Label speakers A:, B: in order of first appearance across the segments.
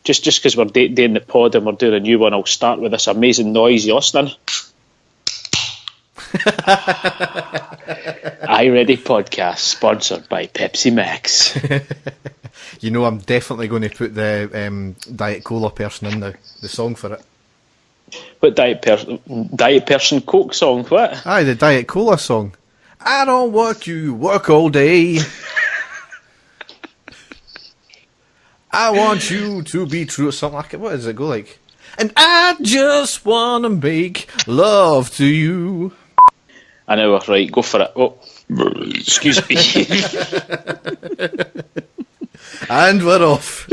A: Just because we're doing the pod and we're doing a new one, I'll start with this amazing noise. You listening? iReady podcast, sponsored by Pepsi Max.
B: You know, I'm definitely going to put the Diet Cola person in now. The song for it.
A: What Diet Person Coke song? What?
B: Aye, the Diet Cola song. I don't want you work all day. I want you to be true. Something like it. What does it go like? And I just want to make love to you.
A: I know, right, go for it. Oh, excuse me.
B: And we're off.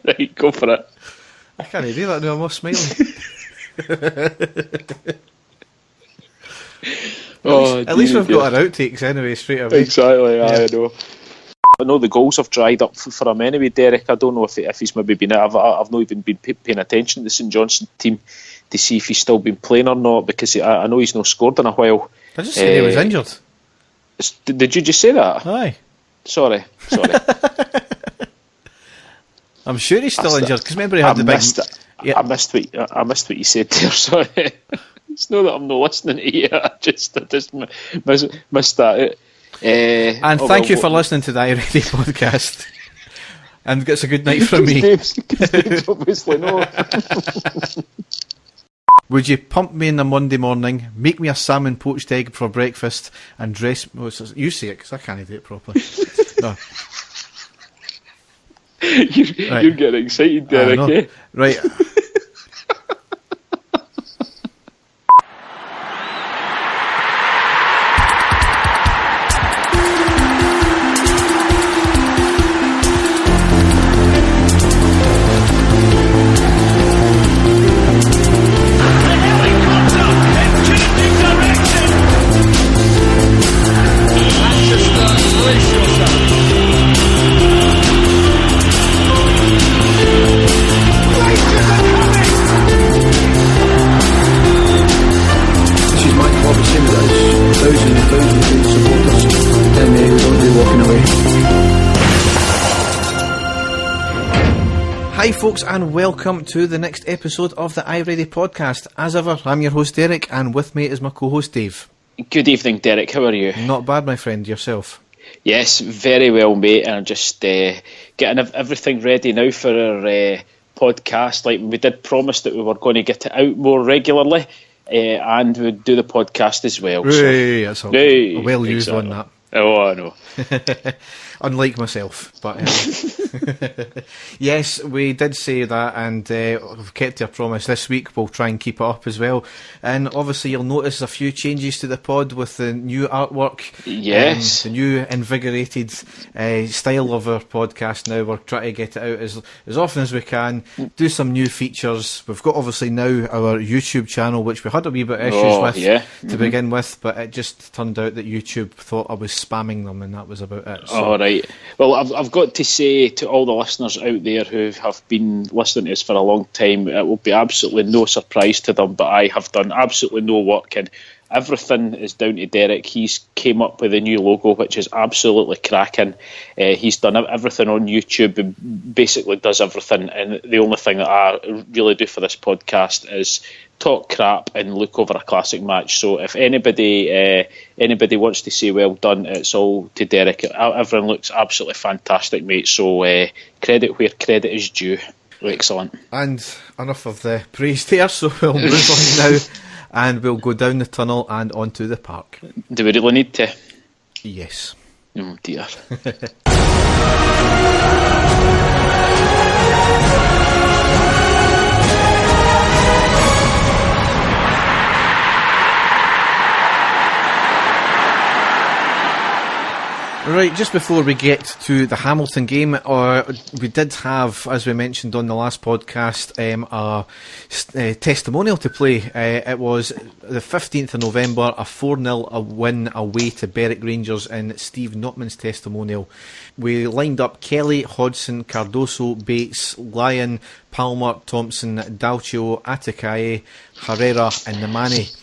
A: Right, go for it.
B: I can't do that now, I'm all smiling. At least we've got our outtakes anyway, straight away.
A: Exactly,
B: yeah.
A: I know. I know the goals have dried up for him anyway, Derek. I don't know if he's maybe been out. I've not even been paying attention to the St Johnstone team to see if he's still been playing or not, because I know he's not scored in a while.
B: I just said he was injured.
A: Did you just say that?
B: Aye.
A: Sorry.
B: I'm sure he's still injured, because remember he had the big...
A: I missed what you said there, sorry. It's not that I'm not listening to you, I just missed that out.
B: And thank you for listening to the iReady podcast. And it's a good night from me.
A: Dave's obviously no.
B: Would you pump me in a Monday morning, make me a salmon poached egg for breakfast, and dress... you say it, because I can't do it properly. No.
A: You're getting excited, Derek, eh?
B: Right. Hi folks, and welcome to the next episode of the iReady podcast. As ever, I'm your host Derek, and with me is my co-host Dave.
A: Good evening, Derek, how are you?
B: Not bad, my friend. Yourself?
A: Yes, very well, mate, and I'm just getting everything ready now for our podcast. Like, we did promise that we were going to get it out more regularly, and we'd do the podcast as well.
B: Hey, that's a well-used one, that.
A: Oh, I know.
B: Unlike myself, but yes, we did say that, and we've kept our promise. This week we'll try and keep it up as well, and obviously you'll notice a few changes to the pod with the new artwork.
A: Yes,
B: the new invigorated style of our podcast. Now we're trying to get it out as often as we can, do some new features. We've got obviously now our YouTube channel, which we had a wee bit of issues with to begin with, but it just turned out that YouTube thought I was spamming them, and that was about it. So.
A: All right. Well, I've got to say to all the listeners out there who have been listening to us for a long time, it will be absolutely no surprise to them, but I have done absolutely no work, and everything is down to Derek. He's came up with a new logo, which is absolutely cracking. He's done everything on YouTube and basically does everything, and the only thing that I really do for this podcast is talk crap and look over a classic match. So if anybody wants to say well done, it's all to Derek. Everyone looks absolutely fantastic, mate. So credit where credit is due. Excellent.
B: And enough of the praise there, so we'll move on now, and we'll go down the tunnel and onto the park.
A: Do we really need to?
B: Yes.
A: Oh dear.
B: Right, just before we get to the Hamilton game, we did have, as we mentioned on the last podcast, a testimonial to play. It was the 15th of November, a 4-0 win away to Berwick Rangers in Steve Notman's testimonial. We lined up Kelly, Hodgson, Cardoso, Bates, Lyon, Palmer, Thompson, Dalcio, Atakaye, Herrera and Nemani.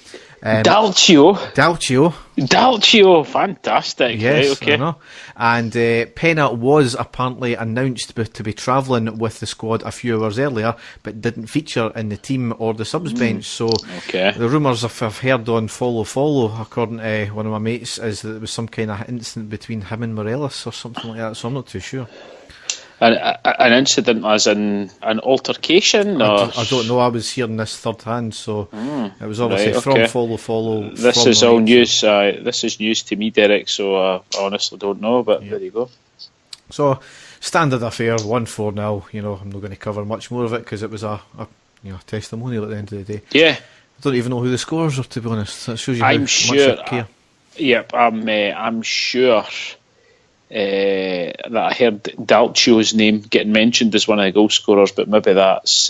A: Dalcio, fantastic.
B: Yes,
A: right, okay.
B: I know. And Penna was apparently announced to be travelling with the squad a few hours earlier, but didn't feature in the team or the subs bench. So the rumours I've heard on follow, according to one of my mates, is that there was some kind of incident between him and Morelos or something like that. So I'm not too sure.
A: An incident as in an altercation? Or?
B: I don't know. I was hearing this third hand, so it was obviously from follow.
A: This is all news. This is news to me, Derek. So I honestly don't know, but there you go.
B: So standard affair, 1-4-0. I'm not going to cover much more of it because it was a testimonial at the end of the day.
A: Yeah,
B: I don't even know who the scorers are, to be honest. That shows you
A: I'm
B: how
A: sure.
B: much I care.
A: I'm sure. That I heard Dalcio's name getting mentioned as one of the goal scorers, but maybe that's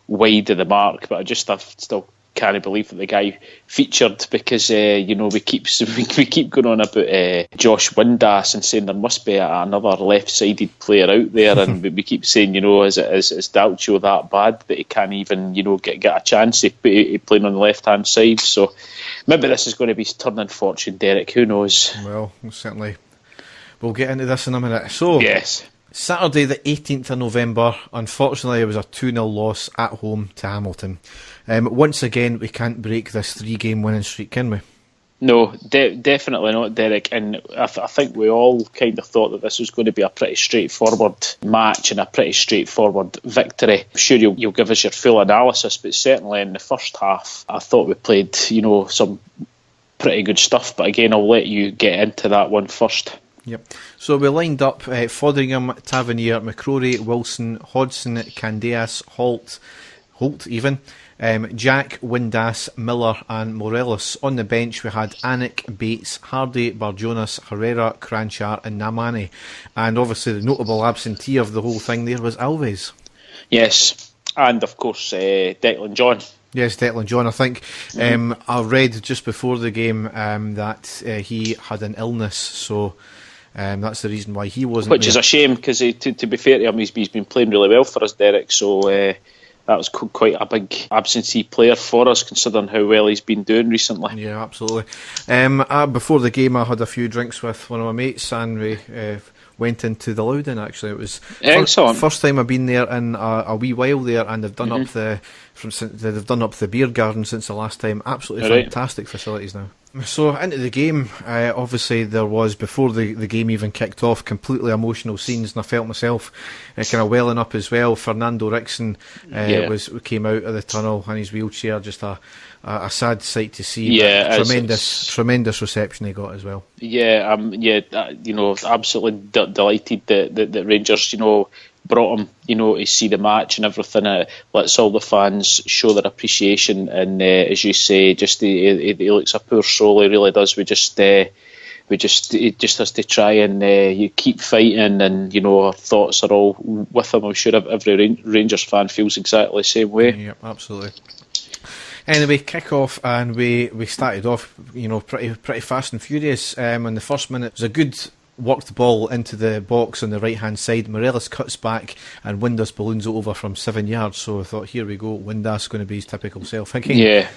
A: wide of the mark. But I still can't believe that the guy featured because we keep going on about Josh Windass and saying there must be another left-sided player out there, and we keep saying is Dalcio that bad that he can't even get a chance of playing on the left-hand side? So maybe this is going to be his turning fortune, Derek. Who knows?
B: Well, certainly we'll get into this in a minute. So
A: yes.
B: Saturday the 18th of November, unfortunately it was a 2-0 loss at home to Hamilton. Once again, we can't break this 3-game winning streak, can we?
A: No, definitely not, Derek. And I think we all kind of thought that this was going to be a pretty straightforward match and a pretty straightforward victory. I'm sure you'll give us your full analysis, but certainly in the first half, I thought we played, some pretty good stuff. But again, I'll let you get into that one first.
B: Yep. So we lined up Foderingham, Tavernier, McCrory, Wilson, Hodgson, Candeas, Holt even, Jack, Windass, Miller and Morelos. On the bench we had Anik, Bates, Hardy, Barjonas, Herrera, Cranchar and Namani. And obviously the notable absentee of the whole thing there was Alves.
A: Yes, and of course Declan John.
B: Yes, Declan John. I think I read just before the game that he had an illness, so that's the reason why he wasn't.
A: Which is a shame because, to be fair to him, he's been playing really well for us, Derek. So that was quite a big absentee player for us, considering how well he's been doing recently.
B: Yeah, absolutely. Before the game, I had a few drinks with one of my mates, and we went into the Loudon. Actually, it was first time I've been there in a wee while there, and they've done up they've done up the beer garden since the last time. Absolutely fantastic facilities now. So into the game, obviously there was, before the game even kicked off, completely emotional scenes, and I felt myself kind of welling up as well. Fernando Rickson came out of the tunnel in his wheelchair, just a sad sight to see. Yeah, tremendous reception he got as well. Yeah,
A: absolutely delighted that Rangers, brought him, to see the match and everything. Lets all the fans show their appreciation, and as you say, just he looks a poor soul. He really does. He just has to try and you keep fighting, and our thoughts are all with him. I'm sure every Rangers fan feels exactly the same way.
B: Yeah, absolutely. Anyway, kick off, and we started off, pretty fast and furious. In the first minute, it was a good worked ball into the box on the right hand side. Morelos cuts back and Windass balloons it over from 7 yards. So I thought, here we go, Windass going to be his typical self again. Yeah.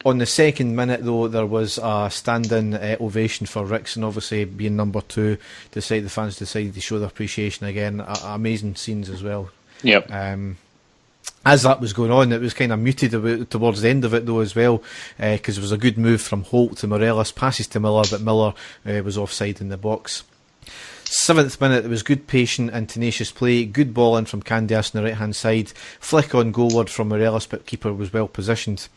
B: On the second minute, though, there was a standing ovation for Rickson, obviously being number 2. The fans decided to show their appreciation again. Amazing scenes as well. Yep. As that was going on, it was kind of muted towards the end of it, though, as well, because it was a good move from Holt to Morelos, passes to Miller, but Miller was offside in the box. 7th minute, it was good, patient and tenacious play. Good ball in from Candias on the right hand side. Flick on goalward from Morelos, but keeper was well positioned.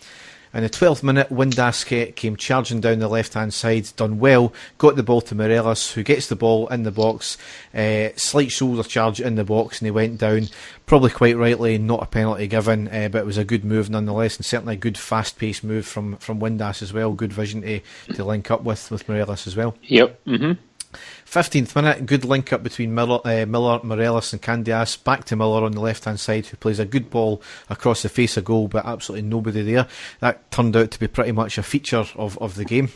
B: In the 12th minute, Windass came charging down the left hand side, done well, got the ball to Morelos, who gets the ball in the box, slight shoulder charge in the box, and he went down. Probably quite rightly, not a penalty given, but it was a good move nonetheless, and certainly a good fast paced move from Windass as well. Good vision to link up with Morelos as well. Yep. 15th minute, good link up between Miller, Morelos and Candias. Back to Miller on the left hand side, who plays a good ball across the face of goal, but absolutely nobody there. That turned out to be pretty much a feature of the game.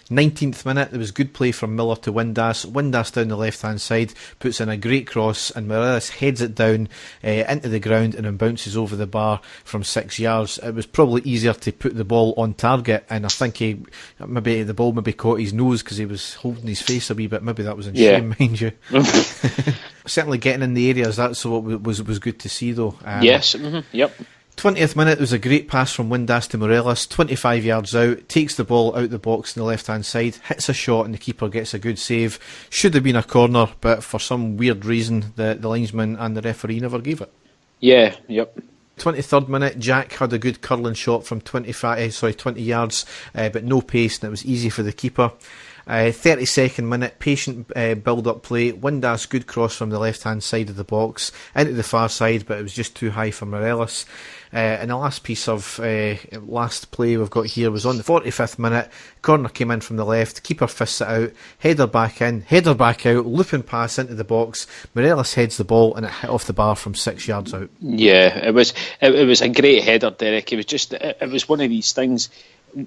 B: 19th minute, there was good play from Miller to Windass. Windass down the left-hand side, puts in a great cross, and Morelos heads it down into the ground and then bounces over the bar from 6 yards. It was probably easier to put the ball on target, and I think the ball caught his nose because he was holding his face a wee bit. Maybe that was in shame, mind you. Certainly getting in the areas, that's what was good to see, though.
A: Yes, yep.
B: 20th minute, there was a great pass from Windass to Morelos, 25 yards out, takes the ball out the box on the left-hand side, hits a shot and the keeper gets a good save. Should have been a corner, but for some weird reason, the linesman and the referee never gave it.
A: Yeah, yep.
B: 23rd minute, Jack had a good curling shot from 20 yards, but no pace, and it was easy for the keeper. 32nd minute, patient build-up play. Windass, good cross from the left-hand side of the box into the far side, but it was just too high for Morelos. And the last piece of last play we've got here was on the 45th minute. Corner came in from the left, keeper fists it out, header back in, header back out, looping pass into the box. Morelos heads the ball and it hit off the bar from 6 yards out.
A: Yeah, it was a great header, Derek. It was one of these things.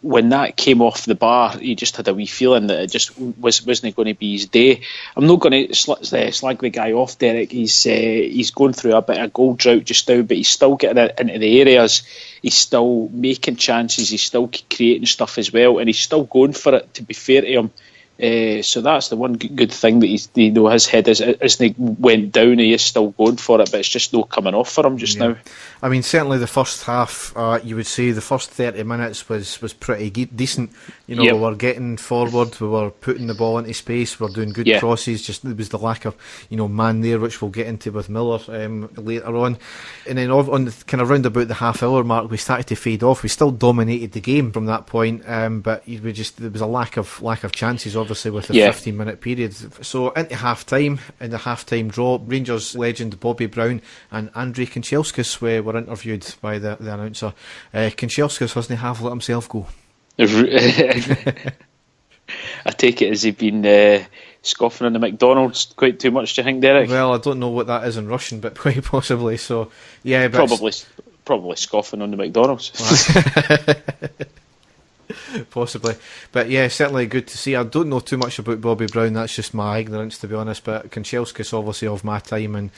A: When that came off the bar, he just had a wee feeling that it just wasn't going to be his day. I'm not going to slag the guy off, Derek. He's going through a bit of goal drought just now, but he's still getting into the areas. He's still making chances. He's still creating stuff as well, and he's still going for it, to be fair to him. So that's the one good thing that his head as they went down, he is still going for it, but it's just not coming off for him just now.
B: I mean, certainly the first half, you would say the first 30 minutes was pretty decent. We were getting forward, we were putting the ball into space, we were doing good crosses. Just there was the lack of man there, which we'll get into with Miller later on. And then on the kind of round about the half hour mark, we started to fade off. We still dominated the game from that point, but there was a lack of chances, obviously, with the 15-minute period. So into half-time, in the half-time draw, Rangers legend Bobby Brown and Andrei Kanchelskis were interviewed by the announcer. Kanchelskis hasn't half let himself go.
A: I take it as he been scoffing on the McDonald's quite too much, do you think, Derek?
B: Well, I don't know what that is in Russian, but quite possibly. So, yeah, but
A: probably scoffing on the McDonald's.
B: Possibly, but yeah, certainly good to see. I don't know too much about Bobby Brown, that's just my ignorance, to be honest, but Kanchelskis obviously of my time, and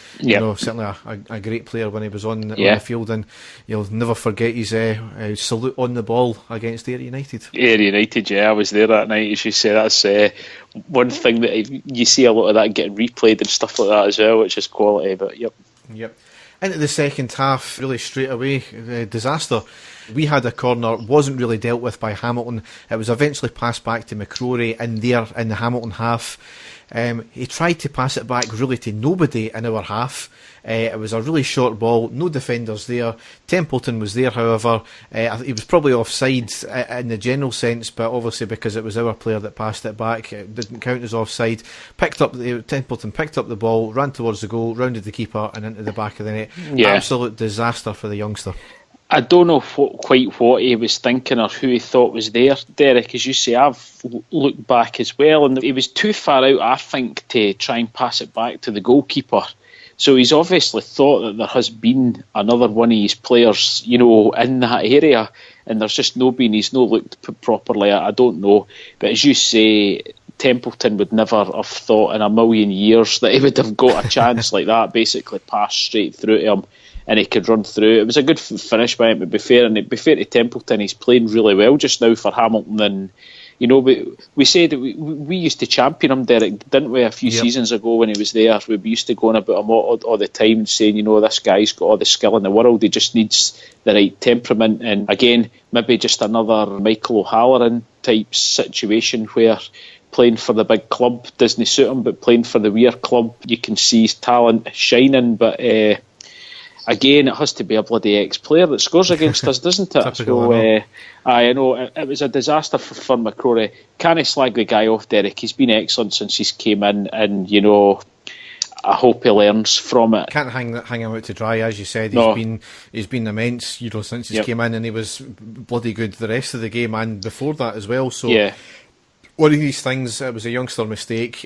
B: certainly a great player when he was on the field, and you'll never forget his salute on the ball against Ayr United.
A: Ayr United, I was there that night, as you say. That's one thing that you see a lot of that getting replayed and stuff like that as well, which is quality. But yep.
B: Into the second half, really straight away, disaster. We had a corner, wasn't really dealt with by Hamilton. It was eventually passed back to McCrory in the Hamilton half. He tried to pass it back really to nobody in our half. It was a really short ball, no defenders there. Templeton was there, however. He was probably offside in the general sense, but obviously because it was our player that passed it back, it didn't count as offside. Templeton picked up the ball, ran towards the goal, rounded the keeper and into the back of the net. Absolute disaster for the youngster.
A: I don't know quite what he was thinking or who he thought was there, Derek. As you say, I've looked back as well, and he was too far out, I think, to try and pass it back to the goalkeeper. So he's obviously thought that there has been another one of his players, in that area, and there's just no been. He's not looked properly. I don't know, but as you say, Templeton would never have thought in a million years that he would have got a chance like that, basically passed straight through to him. And he could run through. It was a good finish by him, to be fair. And to be fair to Templeton, he's playing really well just now for Hamilton. And, we said that we used to champion him, Derek, didn't we, a few seasons ago when he was there? We used to go on about him all the time, saying, this guy's got all the skill in the world. He just needs the right temperament. And again, maybe just another Michael O'Halloran type situation where playing for the big club doesn't suit him, but playing for the Weir club, you can see his talent shining. But again, it has to be a bloody ex-player that scores against us, doesn't it? So, I know it was a disaster for McCrory. Can't slag the guy off, Derek. He's been excellent since he's came in, and I hope he learns from it.
B: Can't hang him out to dry, as you said. He's been immense, since he came in, and he was bloody good the rest of the game and before that as well. So one of these things, it was a youngster mistake.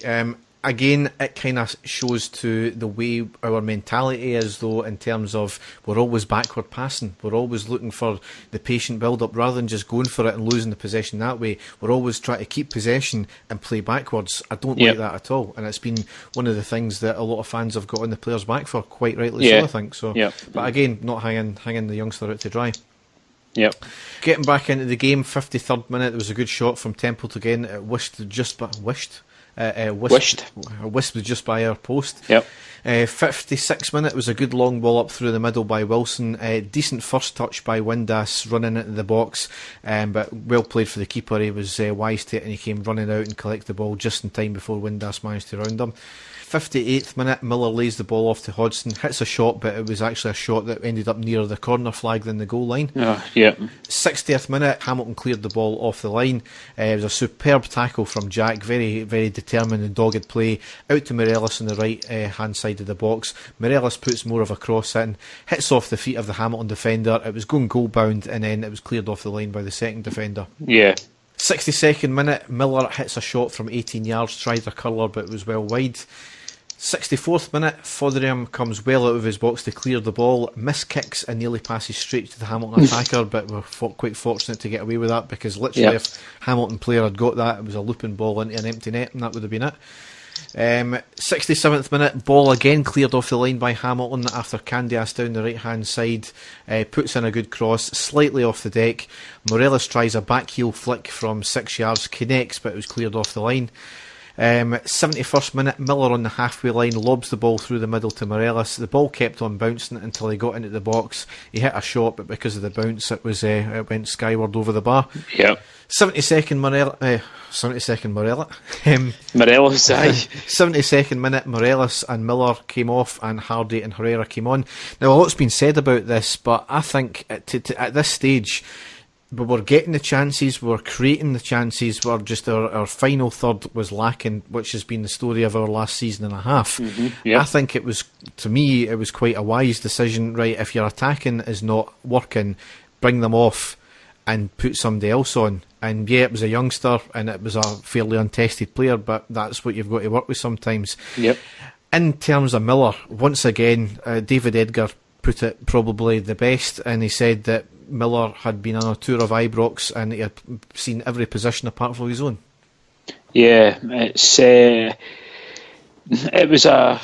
B: again, it kind of shows to the way our mentality is, though, in terms of we're always backward passing. We're always looking for the patient build-up rather than just going for it and losing the possession that way. We're always trying to keep possession and play backwards. I don't like that at all, and it's been one of the things that a lot of fans have got on the players' back for, quite rightly so, I think. So, but again, not hanging the youngster out to dry.
A: Yep.
B: Getting back into the game, 53rd minute, there was a good shot from Templeton again. It whisked just by our post.
A: Yep.
B: 56th minute was a good long ball up through the middle by Wilson. Decent first touch by Windass running into the box, but well played for the keeper. He was wise to it and he came running out and collected the ball just in time before Windass managed to round him. 58th minute, Miller lays the ball off to Hodgson, hits a shot, but it was actually a shot that ended up nearer the corner flag than the goal line. 60th minute, Hamilton cleared the ball off the line. It was a superb tackle from Jack, very, very determined and dogged play, out to Morelos on the right hand side of the box. Morelos puts more of a cross in, hits off the feet of the Hamilton defender. It was going goal bound, and then it was cleared off the line by the second defender. 62nd minute, Miller hits a shot from 18 yards, tried a curler, but it was well wide. 64th minute, Fotheringham comes well out of his box to clear the ball, miskicks and nearly passes straight to the Hamilton attacker, but we're quite fortunate to get away with that, because literally if Hamilton player had got that, it was a looping ball into an empty net and that would have been it. 67th minute, ball again cleared off the line by Hamilton after Candias down the right hand side puts in a good cross, slightly off the deck. Morelos tries a back heel flick from 6 yards, connects, but it was cleared off the line. 71st minute, Miller on the halfway line lobs the ball through the middle to Morelos. The ball kept on bouncing until he got into the box. He hit a shot, but because of the bounce, it went skyward over the bar. 72nd Morelos. 72nd minute, Morelos and Miller came off, and Hardy and Herrera came on. Now, a lot's been said about this, but I think at this stage, but we're getting the chances, we're creating the chances, we're just our final third was lacking, which has been the story of our last season and a half. I think it was quite a wise decision, right? If your attacking is not working, bring them off and put somebody else on. And it was a youngster and it was a fairly untested player, but that's what you've got to work with sometimes. In terms of Miller, once again, David Edgar put it probably the best, and he said that Miller had been on a tour of Ibrox and he had seen every position apart from his own. It
A: was a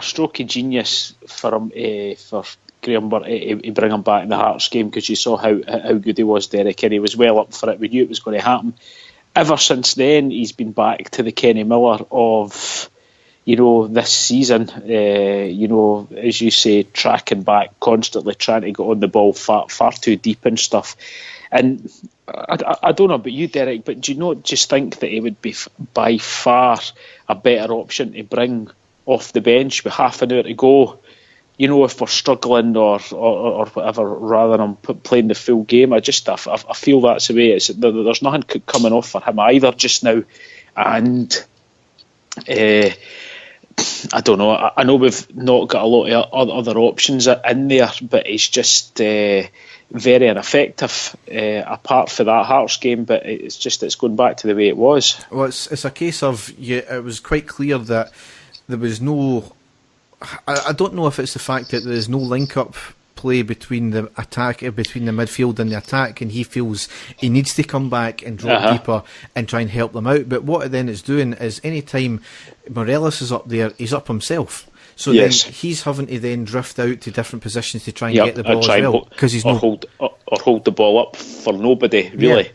A: stroke of genius for him, for Graham Burt to bring him back in the Hearts game, because you saw how good he was, Derek, and he was well up for it. We knew it was going to happen. Ever since then, he's been back to the Kenny Miller of this season, as you say, tracking back, constantly trying to get on the ball far too deep and stuff. And I don't know about you, Derek, but do you not just think that it would be by far a better option to bring off the bench with half an hour to go, if we're struggling or whatever, rather than playing the full game? I feel that's the way it is. There's nothing coming off for him either just now. And I don't know. I know we've not got a lot of other options in there, but it's just very ineffective. Apart from that Hearts game, but it's going back to the way it was.
B: Well, it's a case of it was quite clear that there was no. I don't know if it's the fact that there's no link up play between the midfield and the attack, and he feels he needs to come back and drop deeper and try and help them out. But what it then is doing is, any time Morelos is up there, he's up himself. So then he's having to then drift out to different positions to try and get the ball as well, because he's hold
A: the ball up for nobody really.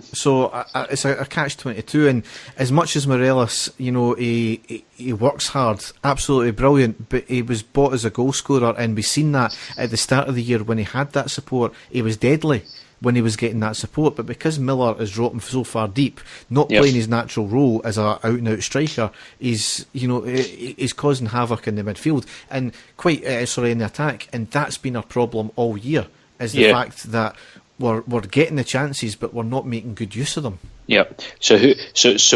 B: So it's a catch-22, and as much as Morelos, he works hard, absolutely brilliant, but he was bought as a goal scorer, and we've seen that at the start of the year when he had that support. He was deadly when he was getting that support, but because Miller is dropping so far deep, not playing his natural role as a out-and-out striker, he's causing havoc in the midfield and in the attack, and that's been a problem all year. Is the fact that we're getting the chances, but we're not making good use of them.
A: So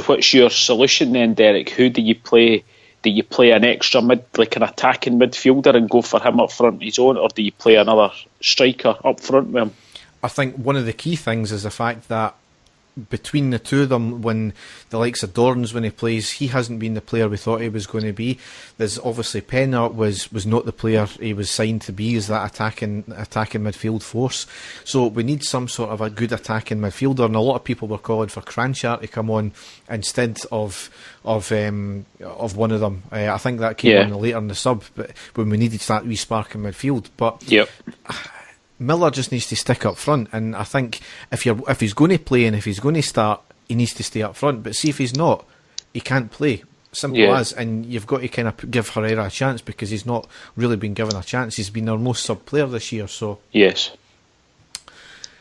A: what's your solution then, Derek? Who do you play? Do you play an extra like an attacking midfielder and go for him up front with his own, or do you play another striker up front with him?
B: I think one of the key things is the fact that between the two of them, when the likes of Dorrans, when he plays, he hasn't been the player we thought he was going to be. There's obviously Penner was not the player he was signed to be as that attacking midfield force. So we need some sort of a good attacking midfielder, and a lot of people were calling for Cranchard to come on instead of one of them. I think that came on later in the sub, but when we needed that wee spark in midfield. But Miller just needs to stick up front, and I think if he's going to play and if he's going to start, he needs to stay up front. But see, if he's not, he can't play. Simple as. And you've got to kind of give Herrera a chance, because he's not really been given a chance. He's been our most sub player this year. So
A: yes.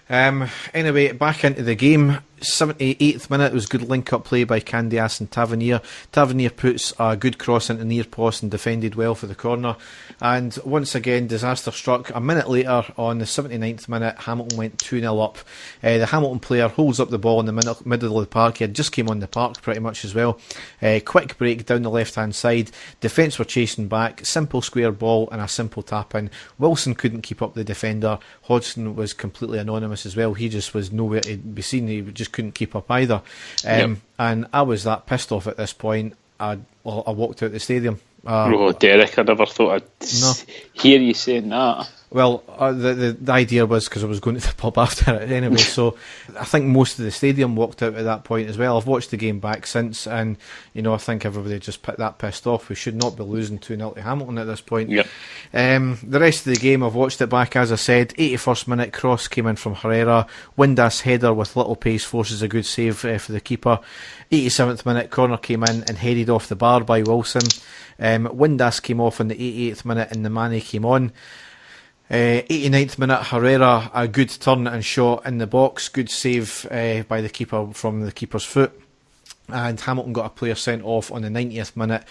B: Anyway, back into the game. 78th minute was good link-up play by Candias and Tavernier. Tavernier puts a good cross into the near post and defended well for the corner. And once again, disaster struck. A minute later, on the 79th minute, Hamilton went 2-0 up. The Hamilton player holds up the ball in the middle of the park. He had just came on the park pretty much as well. Quick break down the left-hand side. Defence were chasing back. Simple square ball and a simple tap-in. Wilson couldn't keep up the defender. Hodgson was completely anonymous as well. He just was nowhere to be seen. He just couldn't keep up either. And I was that pissed off at this point. I walked out the stadium.
A: Derek, I never thought I'd hear you saying that.
B: Well, the idea was because I was going to the pub after it anyway, so I think most of the stadium walked out at that point as well. I've watched the game back since, and I think everybody just pissed off. We should not be losing 2-0 to Hamilton at this point. The rest of the game, I've watched it back, as I said. 81st minute, cross came in from Herrera. Windass header with little pace forces a good save for the keeper. 87th minute, corner came in and headed off the bar by Wilson. Windass came off in the 88th minute and the Mane came on. 89th minute, Herrera, a good turn and shot in the box. Good save by the keeper from the keeper's foot. And Hamilton got a player sent off on the 90th minute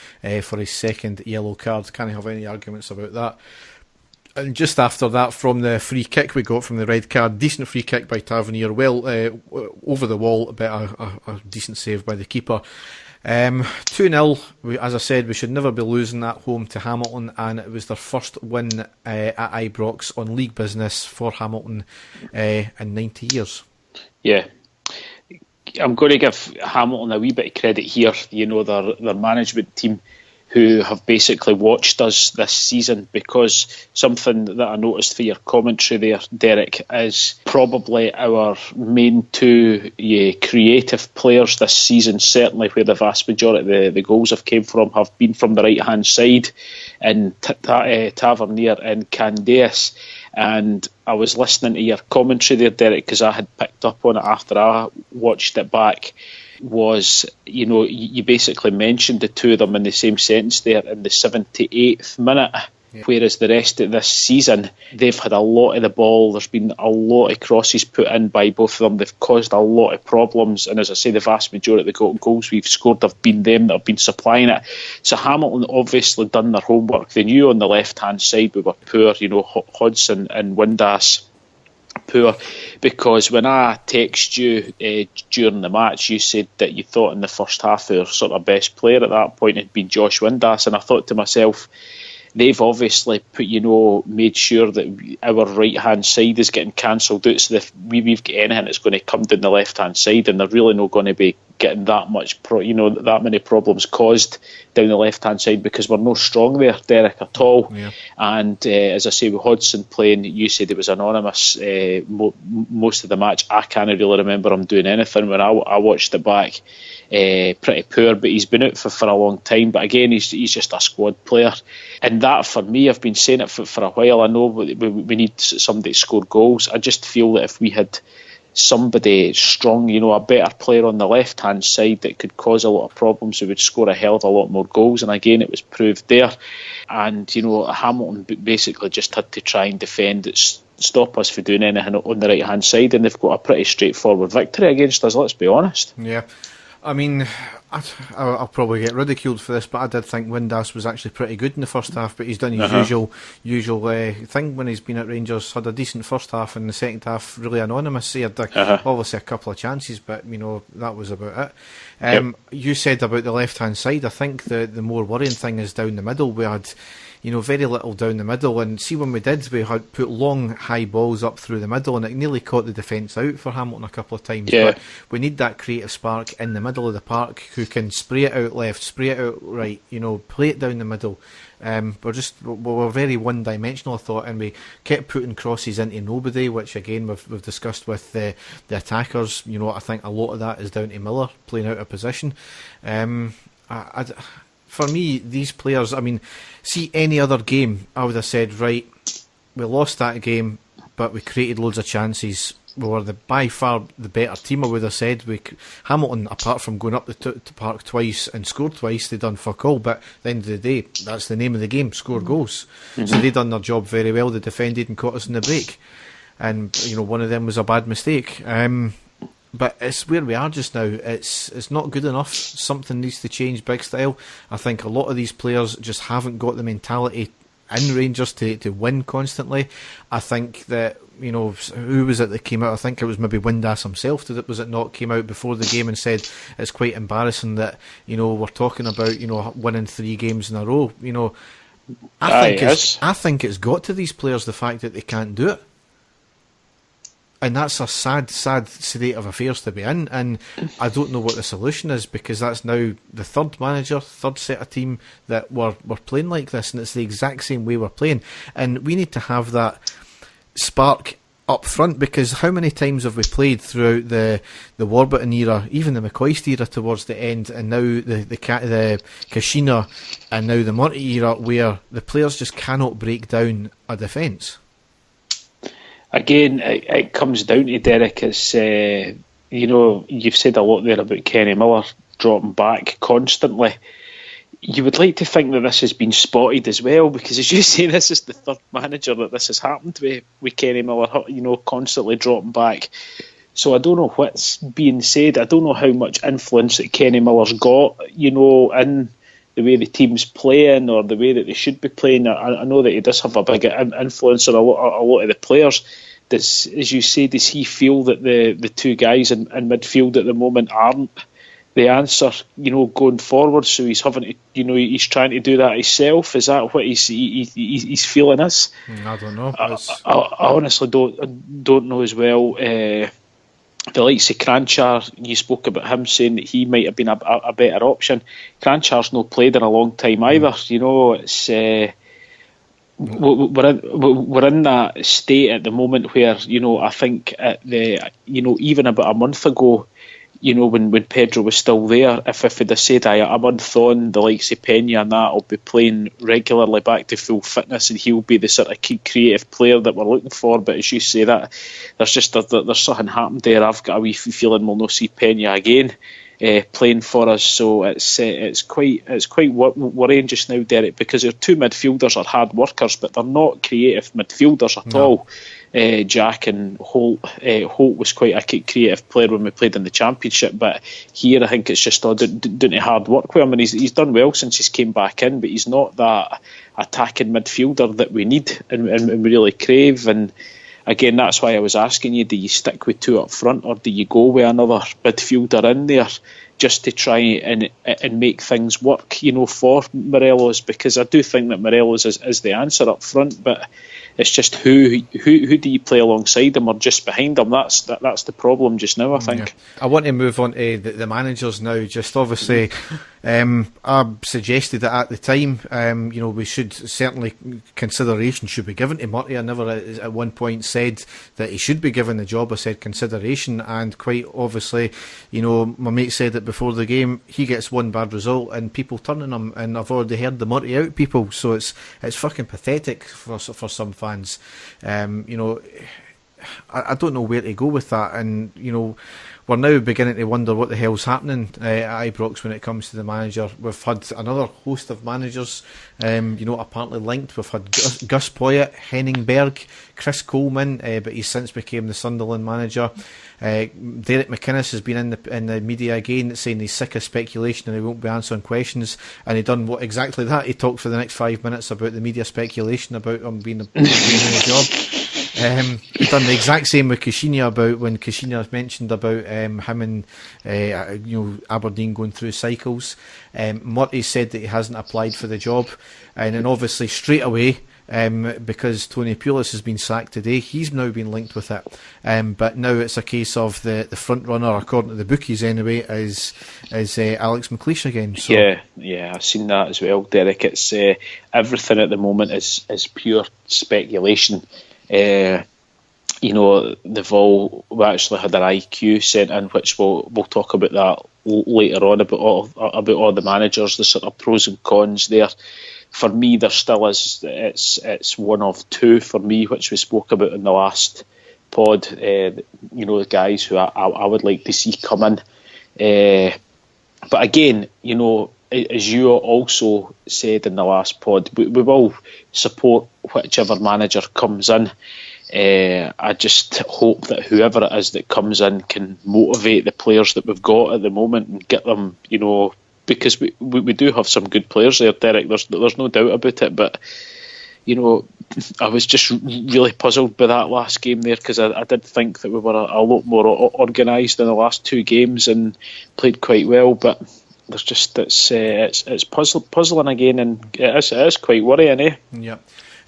B: for his second yellow card. Can't have any arguments about that. And just after that, from the free kick we got from the red card, decent free kick by Tavernier, well over the wall, but a decent save by the keeper. 2-0, as I said, we should never be losing at home to Hamilton, and it was their first win at Ibrox on league business for Hamilton in 90 years. Yeah.
A: I'm going to give Hamilton a wee bit of credit here, their management team, who have basically watched us this season, because something that I noticed for your commentary there, Derek, is probably our main two creative players this season, certainly where the vast majority of the goals have came from, have been from the right-hand side, in Tavernier and Candias. And I was listening to your commentary there, Derek, because I had picked up on it after I watched it back. Was, you basically mentioned the two of them in the same sentence there in the 78th minute, whereas the rest of this season, they've had a lot of the ball. There's been a lot of crosses put in by both of them. They've caused a lot of problems, and as I say, the vast majority of the goals we've scored have been them that have been supplying it. So Hamilton obviously done their homework. They knew on the left-hand side we were poor, Hodgson and Windass poor, because when I text you during the match, you said that you thought in the first half our sort of best player at that point had been Josh Windass, and I thought to myself, they've obviously made sure that our right hand side is getting cancelled out, so if we've got anything that's going to come down the left hand side, and they're really not going to be getting that much that many problems caused down the left hand side, because we're not strong there, Derek, at all. And as I say, with Hodgson playing, you said it was anonymous most of the match. I can't really remember him doing anything when I watched it back. Pretty poor, but he's been out for a long time. But again, he's just a squad player, and that for me, I've been saying it for a while. I know we need somebody to score goals. I just feel that if we had somebody strong, a better player on the left hand side that could cause a lot of problems, we would score a hell of a lot more goals. And again, it was proved there. And Hamilton basically just had to try and defend it, stop us from doing anything on the right hand side, and they've got a pretty straightforward victory against us, let's be honest.
B: I mean, I'll probably get ridiculed for this, but I did think Windass was actually pretty good in the first half, but he's done his usual thing when he's been at Rangers. Had a decent first half, and the second half really anonymous. He had obviously a couple of chances, but that was about it. You said about the left hand side, I think the more worrying thing is down the middle. We had very little down the middle. And see, when we did, we had put long, high balls up through the middle, and it nearly caught the defence out for Hamilton a couple of times.
A: Yeah.
B: But we need that creative spark in the middle of the park who can spray it out left, spray it out right, play it down the middle. We're very one-dimensional, I thought, and we kept putting crosses into nobody, which again we've discussed with the attackers. I think a lot of that is down to Miller playing out of position. For me, these players, see any other game, I would have said, right, we lost that game, but we created loads of chances. We were by far the better team, I would have said. Hamilton, apart from going up to park twice and scored twice, they done fuck all. But at the end of the day, that's the name of the game, score goals. Mm-hmm. So they done their job very well. They defended and caught us in the break. And, one of them was a bad mistake. But it's where we are just now. It's not good enough. Something needs to change big style. I think a lot of these players just haven't got the mentality in Rangers to win constantly. I think that, who was it that came out? I think it was maybe Windass himself, was it not, came out before the game and said it's quite embarrassing that, we're talking about, winning 3 games in a row. I think it's got to these players, the fact that they can't do it. And that's a sad state of affairs to be in. And I don't know what the solution is, because that's now the third set of team that we're playing like this, and it's the exact same way we're playing. And we need to have that spark up front, because how many times have we played throughout the Warburton era, even the McCoist era towards the end, and now the Kashina, and now the Monty era, where the players just cannot break down a defence?
A: Again, it comes down to, Derek, it's, you've said a lot there about Kenny Miller dropping back constantly. You would like to think that this has been spotted as well, because as you say, this is the third manager that this has happened with Kenny Miller, constantly dropping back. So I don't know what's being said. I don't know how much influence that Kenny Miller's got, in the way the team's playing or the way that they should be playing. I know that he does have a big influence on a lot of the players. As you say, does he feel that the two guys in midfield at the moment aren't the answer, going forward? So he's having to, he's trying to do that himself. Is that what he's feeling is?
B: I don't know.
A: I honestly don't know as well. The likes of Cranchar, you spoke about him saying that he might have been a better option. Cranchar's not played in a long time either. It's we're in that state at the moment where I think at the even about a month ago, when Pedro was still there, if they'd have said a month on, the likes of Pena and that will be playing regularly back to full fitness and he'll be the sort of key creative player that we're looking for. But as you say, that there's something happened there. I've got a wee feeling we'll not see Pena again playing for us. So it's quite worrying just now, Derek, because our two midfielders are hard workers, but they're not creative midfielders at all. Jack and Holt. Holt was quite a creative player when we played in the Championship, but here I think it's just all down to hard work with him, and he's done well since he's came back in, but he's not that attacking midfielder that we need and really crave. And again, that's why I was asking you, do you stick with 2 up front, or do you go with another midfielder in there just to try and make things work, for Morelos? Because I do think that Morelos is the answer up front, but it's just who do you play alongside him or just behind him? That's the problem just now, I think.
B: Yeah. I want to move on to the managers now. Just obviously, I suggested that at the time, we should certainly, consideration should be given to Murty. I never at one point said that he should be given the job. I said consideration, and quite obviously, my mate said that before the game, he gets one bad result and people turning him, and I've already heard the Murty out people, so it's fucking pathetic for some fans. I don't know where to go with that, and we're now beginning to wonder what the hell's happening at Ibrox when it comes to the manager. We've had another host of managers, apparently linked. We've had Gus Poyet, Henningberg, Chris Coleman, but he's since became the Sunderland manager. Derek McInnes has been in the media again, saying he's sick of speculation and he won't be answering questions. And he done exactly that. He talked for the next 5 minutes about the media speculation about him being in the job. We've done the exact same with Kushinia about when Kushinia mentioned about him and Aberdeen going through cycles. Murty said that he hasn't applied for the job, and then obviously straight away, because Tony Pulis has been sacked today, he's now been linked with it. But now it's a case of the front runner, according to the bookies anyway, is Alex McLeish again. So.
A: Yeah, I've seen that as well, Derek. It's everything at the moment is pure speculation. They've all actually had their AyeQ sent in, which we'll talk about that later on about all the managers, the sort of pros and cons there. For me, there still is. It's one of two for me, which we spoke about in the last pod. The guys who I would like to see come in. But again, as you also said in the last pod, we will support whichever manager comes in. I just hope that whoever it is that comes in can motivate the players that we've got at the moment and get them, because we do have some good players there, Derek. There's no doubt about it. But I was just really puzzled by that last game there, because I did think that we were a lot more organised in the last two games and played quite well. But there's just it's puzzling again, and it is quite worrying, eh?
B: Yeah.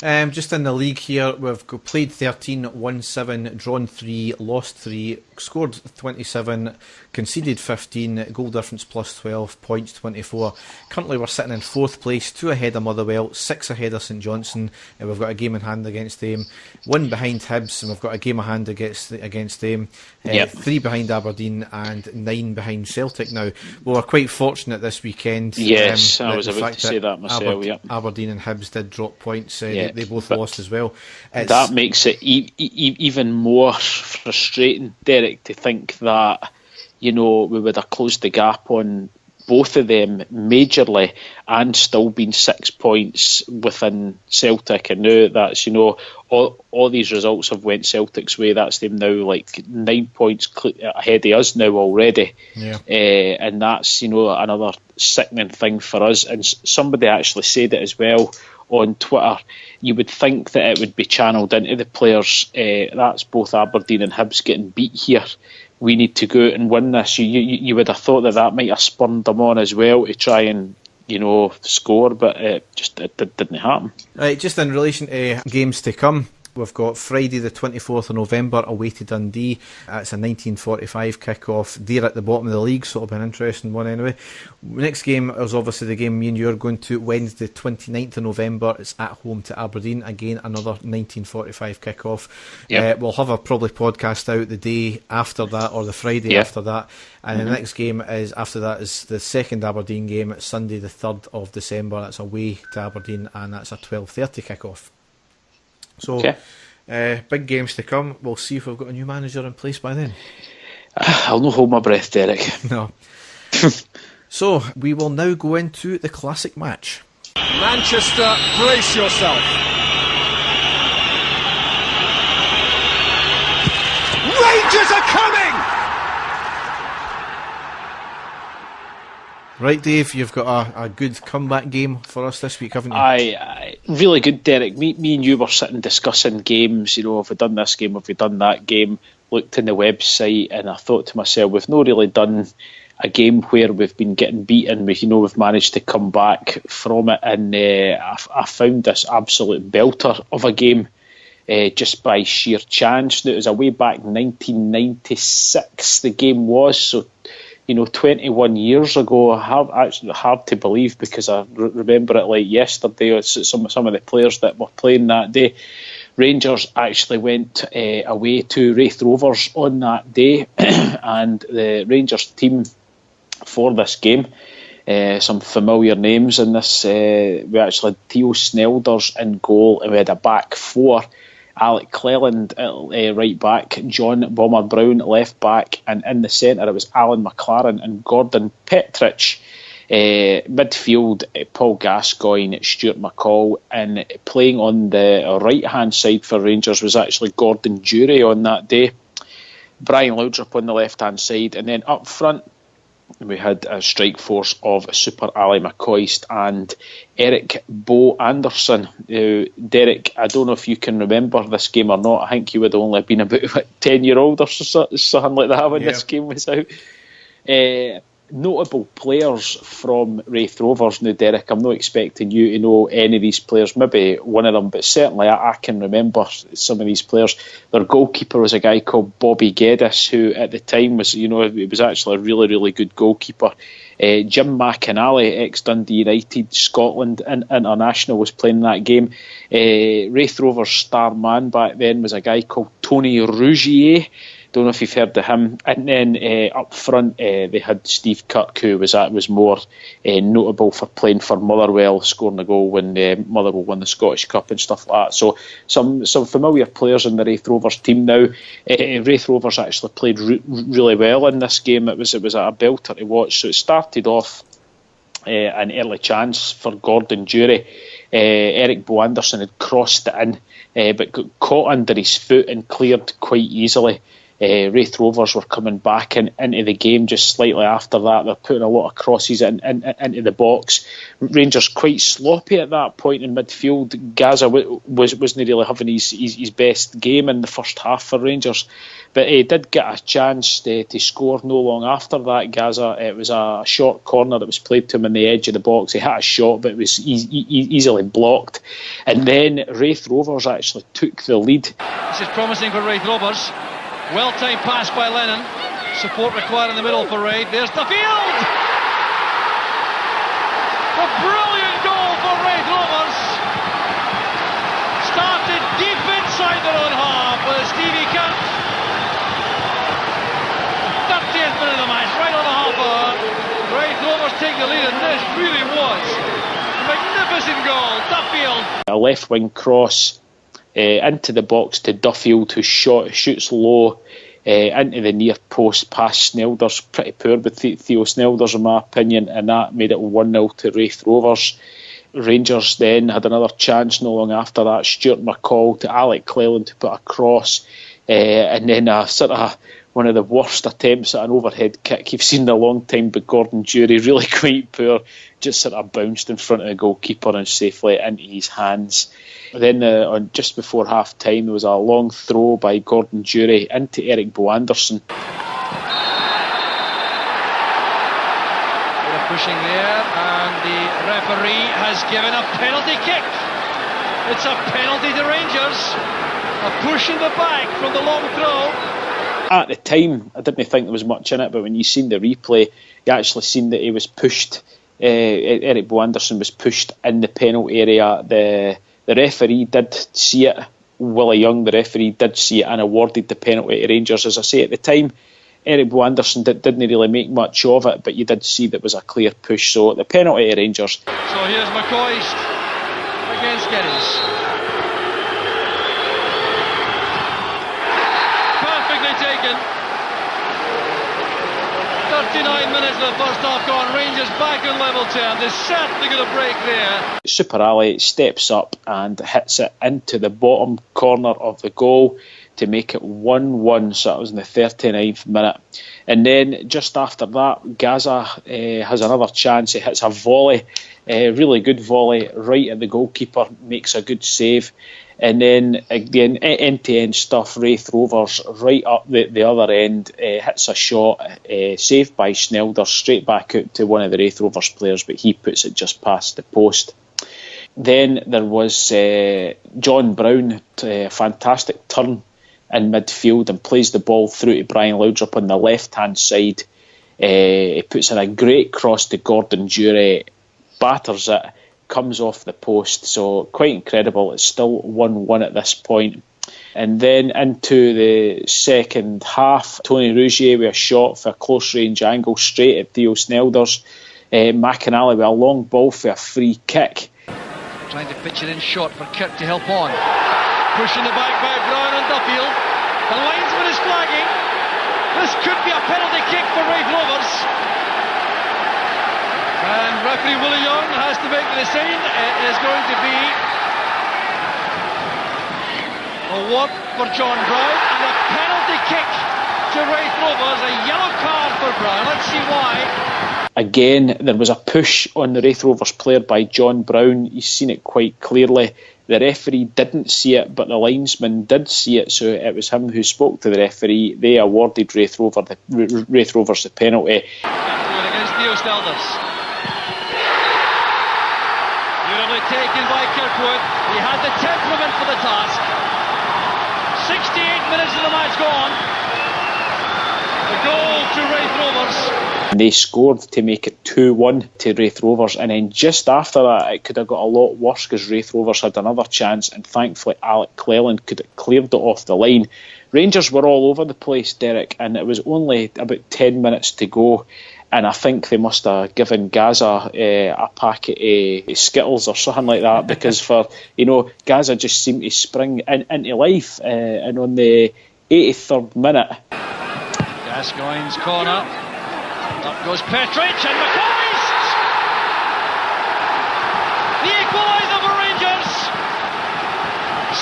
B: Just in the league here, we've played 13, won 7, drawn 3, lost 3, scored 27, conceded 15, goal difference plus 12, points 24. Currently we're sitting in 4th place, 2 ahead of Motherwell, 6 ahead of St Johnstone, and we've got a game in hand against them. 1 behind Hibs, and we've got a game in hand against them. 3 behind Aberdeen and 9 behind Celtic. Now, we were quite fortunate this weekend.
A: Yes, I was about to say that myself.
B: Aberdeen and Hibs did drop points. They both lost as well.
A: That makes it even more frustrating, Derek, to think that we would have closed the gap on both of them majorly and still been 6 points within Celtic. And now that's all these results have went Celtic's way. That's them now like 9 points ahead of us now already. And that's another sickening thing for us. And somebody actually said it as well on Twitter. You would think that it would be channeled into the players. That's both Aberdeen and Hibs getting beat here. We need to go out and win this. You would have thought that might have spurred them on as well to try and score, but it didn't happen.
B: Right, just in relation to games to come, we've got Friday the 24th of November away to Dundee. It's a 19:45 kick-off. They're at the bottom of the league, so it'll be an interesting one anyway. Next game is obviously the game me and you are going to Wednesday 29th of November. It's at home to Aberdeen. Again, another 19:45 kick-off. We'll have a probably podcast out the day after that, or the Friday after that. And the next game after that is the second Aberdeen game. It's Sunday the 3rd of December. That's away to Aberdeen, and that's a 12:30 kick-off. So, big games to come. We'll see if we've got a new manager in place by then.
A: I'll not hold my breath, Derek.
B: No. So, we will now go into the classic match.
C: Manchester, brace yourself. Rangers are coming!
B: Right, Dave, you've got a good comeback game for us this week, haven't you?
A: Aye, really good, Derek. Me and you were sitting discussing games, have we done this game, have we done that game, looked in the website, and I thought to myself, we've not really done a game where we've been getting beaten, we've managed to come back from it, and I found this absolute belter of a game just by sheer chance. It was a way back 1996 the game was, so 21 years ago. Actually hard to believe, because I remember it like yesterday. Some of the players that were playing that day. Rangers actually went away to Raith Rovers on that day, and the Rangers team for this game, some familiar names in this. We actually had Theo Snelders in goal, and we had a back four. Alec Cleland right back, John Bomber Brown left back, and in the centre it was Alan McLaren and Gordon Petrich. Midfield, Paul Gascoigne, Stuart McCall, and playing on the right hand side for Rangers was actually Gordon Dury on that day. Brian Laudrup on the left hand side, and then up front We had a strike force of Super Ali McCoist and Eric Bo Anderson. Derek, I don't know if you can remember this game or not. I think you would have only been about 10-year-old or something like that when this game was out. Notable players from Raith Rovers. Now, Derek, I'm not expecting you to know any of these players, maybe one of them, but certainly I can remember some of these players. Their goalkeeper was a guy called Bobby Geddes, who at the time was, he was actually a really, really good goalkeeper. Jim McInally, ex-Dundee United Scotland international, was playing in that game. Raith Rovers' star man back then was a guy called Tony Rougier. Don't know if you've heard of him. And then up front they had Steve Kirk, who was more notable for playing for Motherwell, scoring a goal when Motherwell won the Scottish Cup and stuff like that. So some familiar players in the Raith Rovers team now. Raith Rovers actually played really well in this game. It was a belter to watch. So it started off an early chance for Gordon Durie. Eric Bo Anderson had crossed it in, but got caught under his foot and cleared quite easily. Raith Rovers were coming back into the game just slightly after that. They're putting a lot of crosses into the box. Rangers quite sloppy at that point in midfield. Gaza wasn't really having his best game in the first half for Rangers, but he did get a chance to score no long after that. Gaza, it was a short corner that was played to him on the edge of the box. He had a shot, but it was easily blocked. And then Raith Rovers actually took the lead.
D: This is promising for Raith Rovers. Well-timed pass by Lennon. Support required in the middle for Raith. There's the field! A brilliant goal for Raith Rovers. Started deep inside their own half with Stevie Kant. 30th minute of the match, right on the half hour. Raith Rovers take the lead, and this really was a magnificent goal. Duffield.
A: A left wing cross into the box to Duffield, who shoots low into the near post past Snelders. Pretty poor with Theo Snelders in my opinion, and that made it 1-0 to Raith Rovers. Rangers then had another chance no long after that. Stuart McCall to Alec Cleland to put a cross, and then one of the worst attempts at an overhead kick you've seen in a long time by Gordon Durie. Really quite poor, just sort of bounced in front of the goalkeeper and safely into his hands. Then just before half time there was a long throw by Gordon Durie into Eric Bo Anderson.
D: They're pushing there, and the referee has given a penalty kick. It's a penalty to Rangers. A push in the back from the long throw.
A: At the time, I didn't think there was much in it, but when you seen the replay, you actually seen that he was pushed. Eric Bo Anderson was pushed in the penalty area. The referee did see it. Willie Young, the referee, did see it and awarded the penalty to Rangers. As I say, at the time, Eric Bo Anderson didn't really make much of it, but you did see that was a clear push. So the penalty to Rangers.
D: So here's McCoist against Geddes. Taken. 39 minutes of the first half gone. Rangers back on level 10. They're certainly going to break there.
A: Super Ali steps up and hits it into the bottom corner of the goal to make it 1-1. So that was in the 39th minute. And then just after that, Gaza has another chance. He hits a volley, really good volley, right at the goalkeeper, makes a good save. And then again, end-to-end stuff. Raith Rovers right up the other end, hits a shot, saved by Snelders, straight back out to one of the Raith Rovers players, but he puts it just past the post. Then there was John Brown, a fantastic turn in midfield and plays the ball through to Brian Laudrup on the left-hand side. He puts in a great cross to Gordon Durie, batters it, comes off the post. So quite incredible. It's still 1-1 at this point. And then into the second half, Tony Rougier with a shot for a close range angle straight at Theo Snelders. McInally with a long ball for a free kick.
D: Trying to pitch it in short for Kirk to help on. Pushing the back by Brown and Duffield. The linesman is flagging. This could be a penalty kick for Raith Rovers. And referee Willie Young has to make the decision. It is going to be a walk for John Brown and a penalty kick to Raith Rovers, a yellow card for Brown. Let's see why.
A: Again, there was a push on the Raith Rovers player by John Brown. You've seen it quite clearly. The referee didn't see it, but the linesman did see it, so it was him who spoke to the referee. They awarded Raith Rovers the penalty.
D: Against Neostelders. Beautifully taken by Kirkwood. He had the temperament for the task. 68 minutes of the match gone. The goal to Raith Rovers.
A: They scored to make it 2-1 to Raith Rovers, and then just after that it could have got a lot worse because Raith Rovers had another chance, and thankfully Alec Cleland could have cleared it off the line. Rangers were all over the place, Derek, and it was only about 10 minutes to go, and I think they must have given Gaza a packet of Skittles or something like that, because Gaza just seemed to spring into life, and on the 83rd minute,
D: Gascoigne's corner. Up goes Petric and McCoist! The equaliser for Rangers!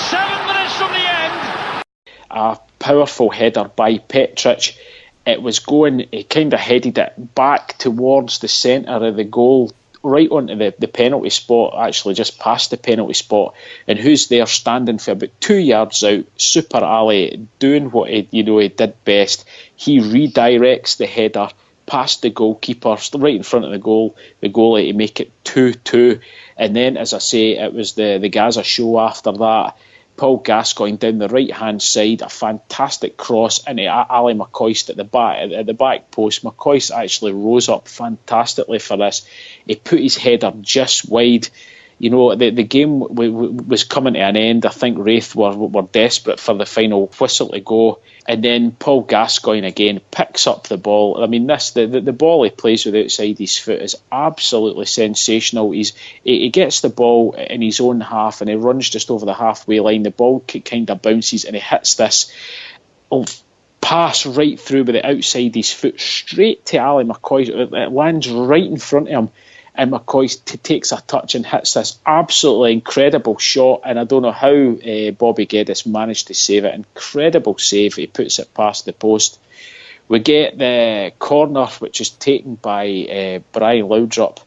D: 7 minutes from the end.
A: A powerful header by Petric. It was going, he kind of headed it back towards the centre of the goal, right onto the penalty spot, actually just past the penalty spot. And who's there standing for about 2 yards out? Super Ali, doing what he did best. He redirects the header past the goalkeeper, right in front of the goalie to make it 2-2. And then, as I say, it was the Gaza show after that. Paul Gascoigne down the right hand side, a fantastic cross into Ali McCoist at the back post. McCoist actually rose up fantastically for this. He put his header just wide. The game was coming to an end. I think Raith were desperate for the final whistle to go. And then Paul Gascoigne again picks up the ball. I mean, the ball he plays with outside his foot is absolutely sensational. He gets the ball in his own half and he runs just over the halfway line. The ball kind of bounces and he hits this pass right through with the outside his foot straight to Ali McCoist. It lands right in front of him. And McCoist takes a touch and hits this absolutely incredible shot. And I don't know how Bobby Geddes managed to save it. Incredible save. He puts it past the post. We get the corner, which is taken by Brian Laudrup.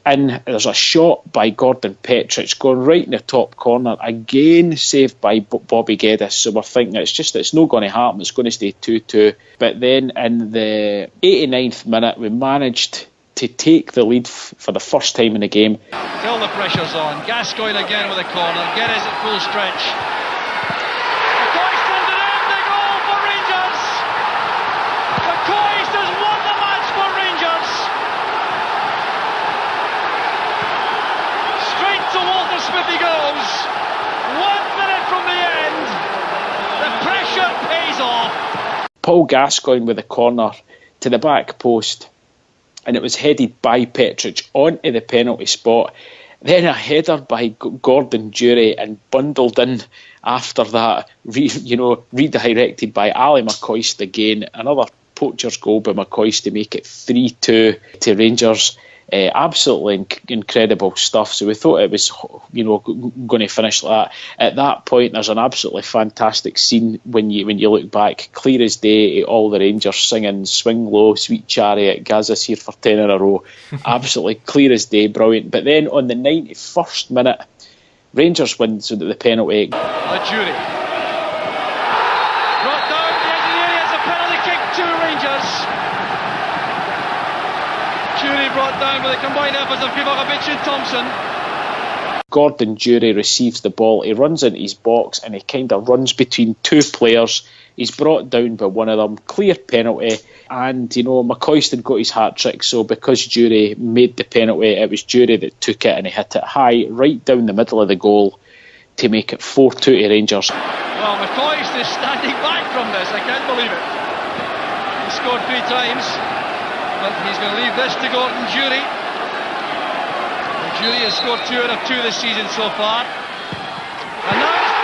A: And there's a shot by Gordon Petric going right in the top corner. Again, saved by Bobby Geddes. So we're thinking it's not going to happen. It's going to stay 2-2. But then in the 89th minute, we managed to take the lead for the first time in the game.
D: Still the pressure's on. Gascoigne again with a corner. Geddes at full stretch. McCoist turned it in. The goal for Rangers. McCoist has won the match for Rangers. Straight to Walter Smith he goes. 1 minute from the end. The pressure pays off.
A: Paul Gascoigne with a corner to the back post. And it was headed by Petric onto the penalty spot. Then a header by Gordon Durie and bundled in after that, redirected by Ali McCoist again. Another poacher's goal by McCoist to make it 3-2 to Rangers. Absolutely incredible stuff. So we thought it was, going to finish like that. At that point, there's an absolutely fantastic scene when you look back, clear as day, all the Rangers singing "Swing Low, Sweet Chariot," Gaza's here for 10 in a row. Absolutely clear as day, brilliant. But then on the 91st minute, Rangers win the penalty.
D: A Jury. Brought down the edge of the area as a penalty kick to Rangers. Jury brought down with the combined efforts of Kivakovic and Thompson.
A: Gordon Durie receives the ball. He runs into his box and he kind of runs between two players. He's brought down by one of them. Clear penalty. And, McCoist had got his hat-trick, so because Durie made the penalty, it was Durie that took it and he hit it high, right down the middle of the goal to make it 4-2 to Rangers.
D: Well, McCoist is standing back from this. I can't believe it. He scored 3 times. But he's going to leave this to Gordon Durie. Durie has scored 2 out of 2 this season so far. And now it's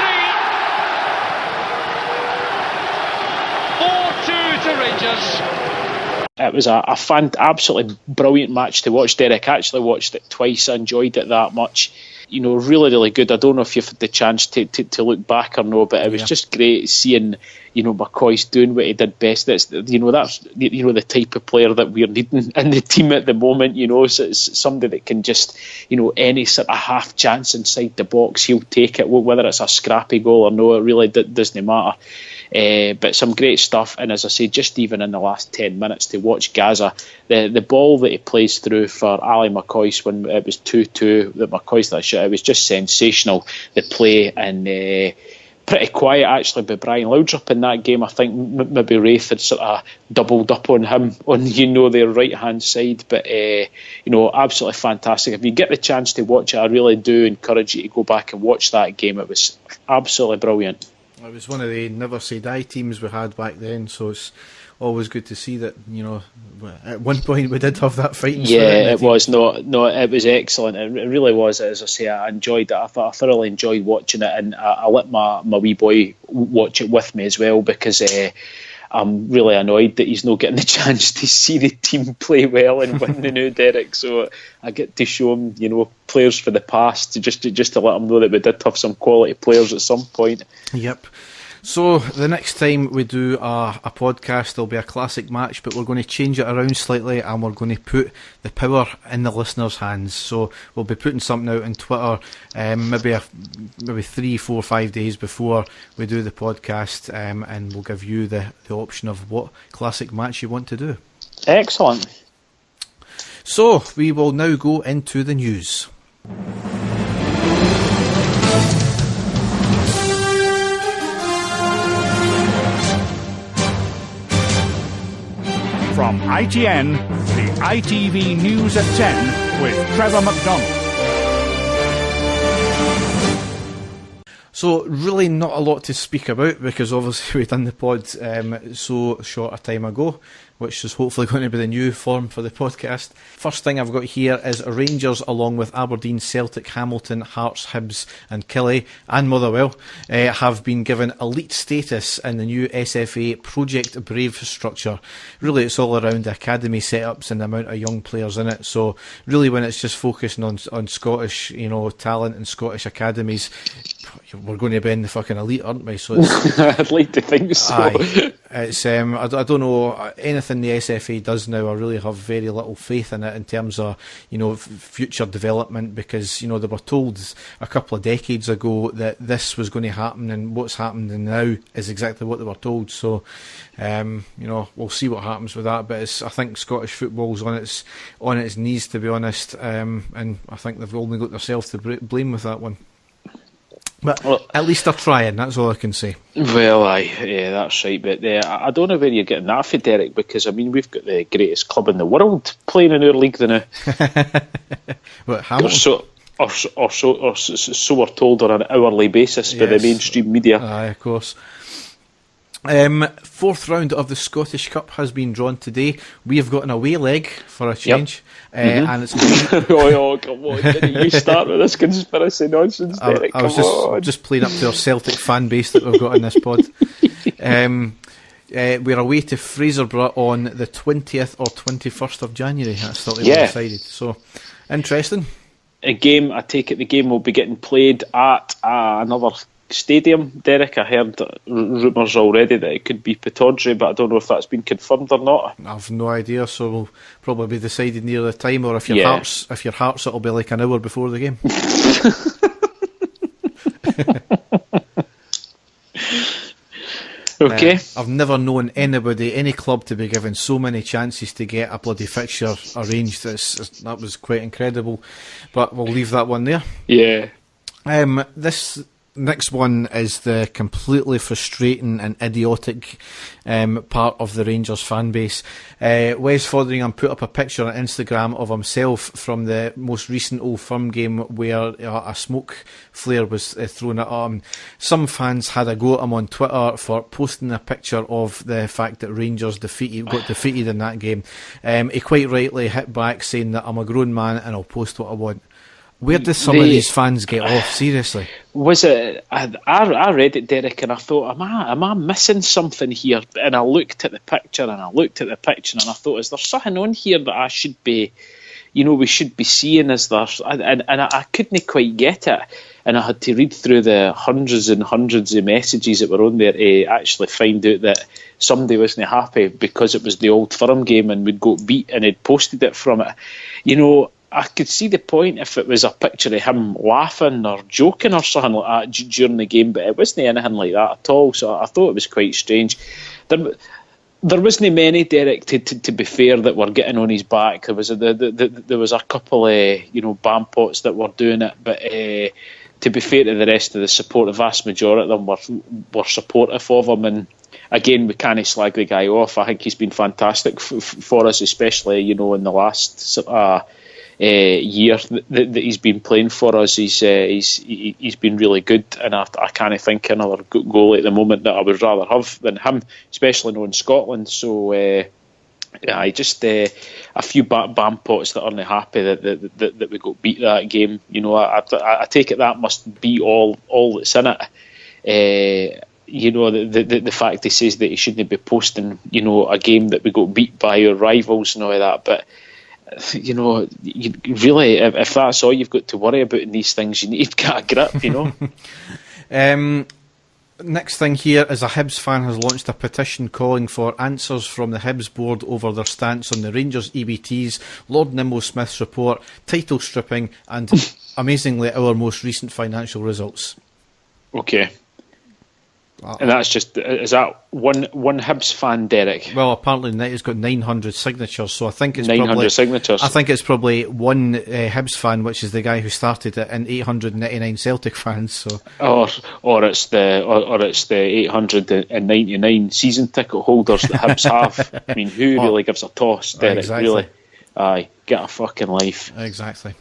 D: 3. 4-2 to Rangers.
A: It was absolutely brilliant match to watch, Derek. I actually watched it twice. I enjoyed it that much. really, really good. I don't know if you've had the chance to look back or no, but it was just great seeing, McCoy's doing what he did best. That's the type of player that we're needing in the team at the moment. So it's somebody that can just, any sort of half chance inside the box, he'll take it, whether it's a scrappy goal or no. It really doesn't matter. But some great stuff, and as I say, just even in the last 10 minutes to watch Gaza, the ball that he plays through for Ali McCoy when it was 2-2, that McCoy's that shot, it was just sensational, the play, and pretty quiet actually by Brian Laudrup in that game. I think maybe Raith had sort of doubled up on him on their right hand side, but absolutely fantastic. If you get the chance to watch it, I really do encourage you to go back and watch that game. It was absolutely brilliant.
B: It was one of the never say die teams we had back then, so it's always good to see that, at one point we did have that fighting spirit.
A: Yeah, it was. No, it was excellent. It really was. As I say, I enjoyed it. I thoroughly enjoyed watching it, and I let my wee boy watch it with me as well, because I'm really annoyed that he's not getting the chance to see the team play well and win the new Derek. So I get to show him, players for the past, just to let him know that we did have some quality players at some point.
B: Yep. So the next time we do a podcast, there'll be a classic match, but we're going to change it around slightly, and we're going to put the power in the listeners' hands. So we'll be putting something out on Twitter, maybe 3, 4, 5 days before we do the podcast, and we'll give you the option of what classic match you want to do.
A: Excellent.
B: So we will now go into the news.
E: From ITN, the ITV News at 10 with Trevor McDonald.
B: So really not a lot to speak about, because obviously we've done the pod so short a time ago, which is hopefully going to be the new form for the podcast. First thing I've got here is Rangers, along with Aberdeen, Celtic, Hamilton, Hearts, Hibs and Killie and Motherwell, have been given elite status in the new SFA Project Brave structure. Really it's all around the academy setups and the amount of young players in it. So really when it's just focusing on Scottish talent and Scottish academies, we're going to be in the fucking elite, aren't we? So it's,
A: I'd like to think so.
B: Aye. It's I don't know anything the SFA does now. I really have very little faith in it in terms of future development, because they were told a couple of decades ago that this was going to happen, and what's happening now is exactly what they were told. So we'll see what happens with that. But I think Scottish football's on its knees, to be honest, and I think they've only got themselves to blame with that one. But at least they're trying, that's all I can say.
A: Well, yeah, that's right. But I don't know where you're getting that for, Derek, because, we've got the greatest club in the world playing in our league now.
B: What, Hamilton?
A: Or so we're told on an hourly basis by the mainstream media.
B: Aye, of course. Fourth round of the Scottish Cup has been drawn today. We have got an away leg for a change.
A: Yep.
B: And it's
A: oh, come on, didn't you start with this conspiracy nonsense, Derek?
B: I was just playing up to our Celtic fan base that we've got in this pod. We're away to Fraserburgh on the 20th or 21st of January. That's still to be decided. So, interesting.
A: I take it the game will be getting played at another stadium, Derek. I heard rumours already that it could be Pittodrie, but I don't know if that's been confirmed or not.
B: I've no idea, so we'll probably be decided near the time, or if your Hearts, it'll be like an hour before the game.
A: Okay.
B: I've never known any club to be given so many chances to get a bloody fixture arranged. That was quite incredible, but we'll leave that one there.
A: Yeah.
B: This next one is the completely frustrating and idiotic part of the Rangers fan base. Wes Foderingham put up a picture on Instagram of himself from the most recent Old Firm game where a smoke flare was thrown at him. Some fans had a go at him on Twitter for posting a picture of the fact that Rangers got defeated in that game. He quite rightly hit back saying that I'm a grown man and I'll post what I want. Where do some of these fans get off? Seriously,
A: was it? I read it, Derek, and I thought, am I missing something here? And I looked at the picture, and I thought, is there something on here that I should be, we should be seeing as there. And I couldn't quite get it. And I had to read through the hundreds and hundreds of messages that were on there to actually find out that somebody wasn't happy because it was the Old Firm game and we'd got beat and had posted it from it. I could see the point if it was a picture of him laughing or joking or something like that during the game, but it wasn't anything like that at all. So I thought it was quite strange. There wasn't many, Derek, to be fair, that were getting on his back. There was a couple of bampots that were doing it, but to be fair to the rest of the support, the vast majority of them were supportive of him. And again, we can't slag the guy off. I think he's been fantastic for us, especially in the last year that he's been playing for us. He's been really good, and I can't think of another goalie at the moment that I would rather have than him, especially knowing Scotland. So just a few bampots that aren't happy that we got beat that game. I take it that must be all that's in it. The fact he says that he shouldn't be posting a game that we got beat by our rivals and all of that, but you really, if that's all you've got to worry about in these things, you need to get a grip.
B: Next thing here is a Hibs fan has launched a petition calling for answers from the Hibs board over their stance on the Rangers EBTs, Lord Nimmo Smith's report, title stripping, and amazingly our most recent financial results.
A: Okay. And that's just, is that one Hibs fan, Derek?
B: Well, apparently it's got 900 signatures, so I think it's
A: 900 signatures.
B: I think it's probably one Hibs fan, which is the guy who started it, and 899 Celtic fans. So,
A: or it's the 899 season ticket holders that Hibs have. I mean, who really gives a toss, Derek?
B: Exactly.
A: Really, aye, get a fucking life.
B: Exactly.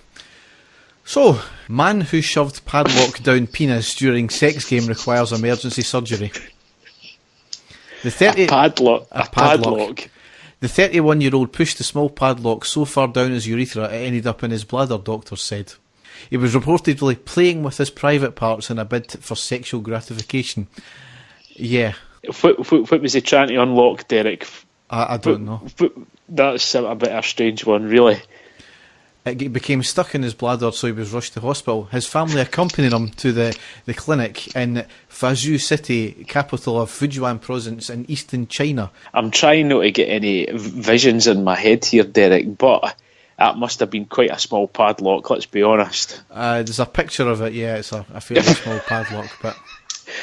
B: So, man who shoved padlock down penis during sex game requires emergency surgery.
A: A padlock.
B: The 31-year-old pushed the small padlock so far down his urethra it ended up in his bladder, doctors said. He was reportedly playing with his private parts in a bid for sexual gratification. Yeah.
A: What was he trying to unlock, Derek?
B: I don't know.
A: That's a bit of a strange one, really.
B: It became stuck in his bladder, so he was rushed to hospital. His family accompanied him to the clinic in Fuzhou City, capital of Fujian Province in eastern China. I'm
A: trying not to get any visions in my head here, Derek, but that must have been quite a small padlock, let's be honest.
B: There's a picture of it, yeah, it's a fairly small padlock, but...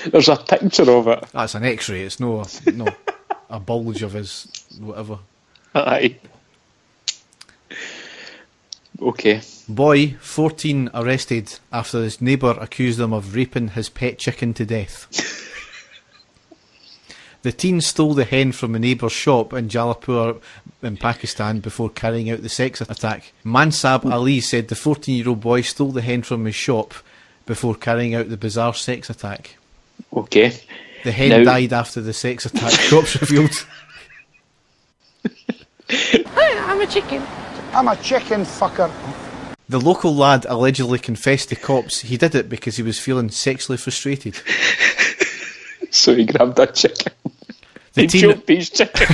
A: There's a picture of it?
B: That's an X-ray, it's no a bulge of his whatever.
A: Aye. Okay.
B: Boy, 14, arrested after his neighbour accused him of raping his pet chicken to death. The teen stole the hen from a neighbour's shop in Jalapur in Pakistan before carrying out the sex attack. Mansab Ali said the 14-year-old boy stole the hen from his shop before carrying out the bizarre sex attack.
A: Okay.
B: The hen died after the sex attack, cops revealed.
F: Hi, I'm a chicken. I'm a chicken fucker.
B: The local lad allegedly confessed to cops he did it because he was feeling sexually frustrated.
A: So he grabbed a chicken.
B: The teen...
A: his chicken.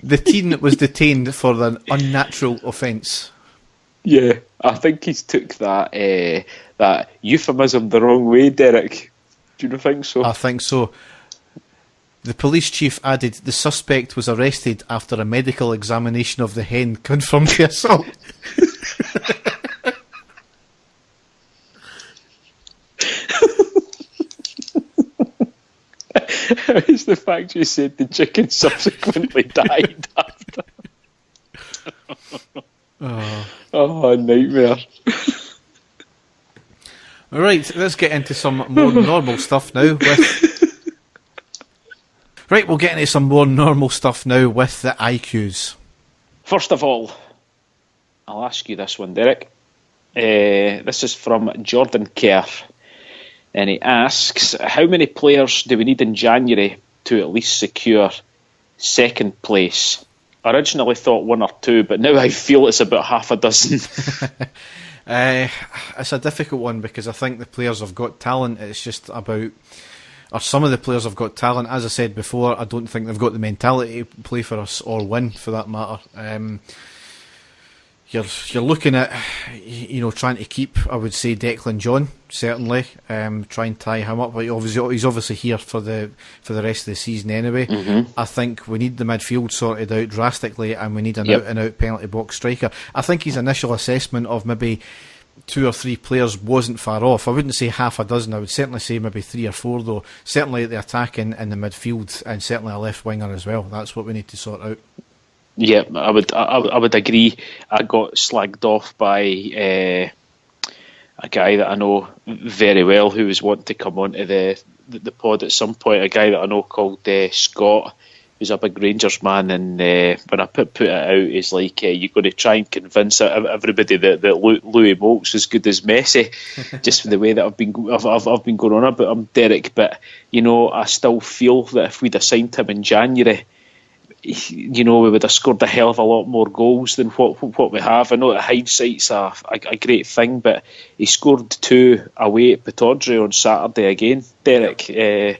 B: the teen was detained for an unnatural offence.
A: Yeah, I think he's took that euphemism the wrong way, Derek. Do you think so?
B: I think so. The police chief added the suspect was arrested after a medical examination of the hen confirmed the assault.
A: It's the fact you said the chicken subsequently died after. Oh, nightmare.
B: Right, let's get into some more normal stuff now Right, we'll get into some more normal stuff now with the AyeQs.
A: First of all, I'll ask you this one, Derek. This is from Jordan Kerr. And he asks, how many players do we need in January to at least secure second place? I originally thought 1 or 2, but now I feel it's about half a dozen.
B: It's a difficult one because I think the players have got talent. It's just about some of the players have got talent. As I said before, I don't think they've got the mentality to play for us or win, for that matter. You're looking at, trying to keep, I would say, Declan John, certainly. Try and tie him up. But he's obviously here for the rest of the season anyway.
A: Mm-hmm.
B: I think we need the midfield sorted out drastically, and we need an
A: Yep.
B: out-and-out penalty box striker. I think his initial assessment of maybe 2 or 3 players wasn't far off. I wouldn't say half a dozen. I would certainly say maybe 3 or 4, though. Certainly at the attacking in the midfield, and certainly a left winger as well. That's what we need to sort out.
A: Yeah, I would agree. I got slagged off by a guy that I know very well who was wanting to come onto the pod at some point. A guy that I know called Scott, who's a big Rangers man, and when I put it out, he's like, you're going to try and convince everybody that Louis Moult's as good as Messi, just for the way that I've been going on about him, Derek. But I still feel that if we'd have signed him in January, we would have scored a hell of a lot more goals than what we have. I know that hindsight's a great thing, but he scored 2 away at Pittodrie on Saturday again, Derek. And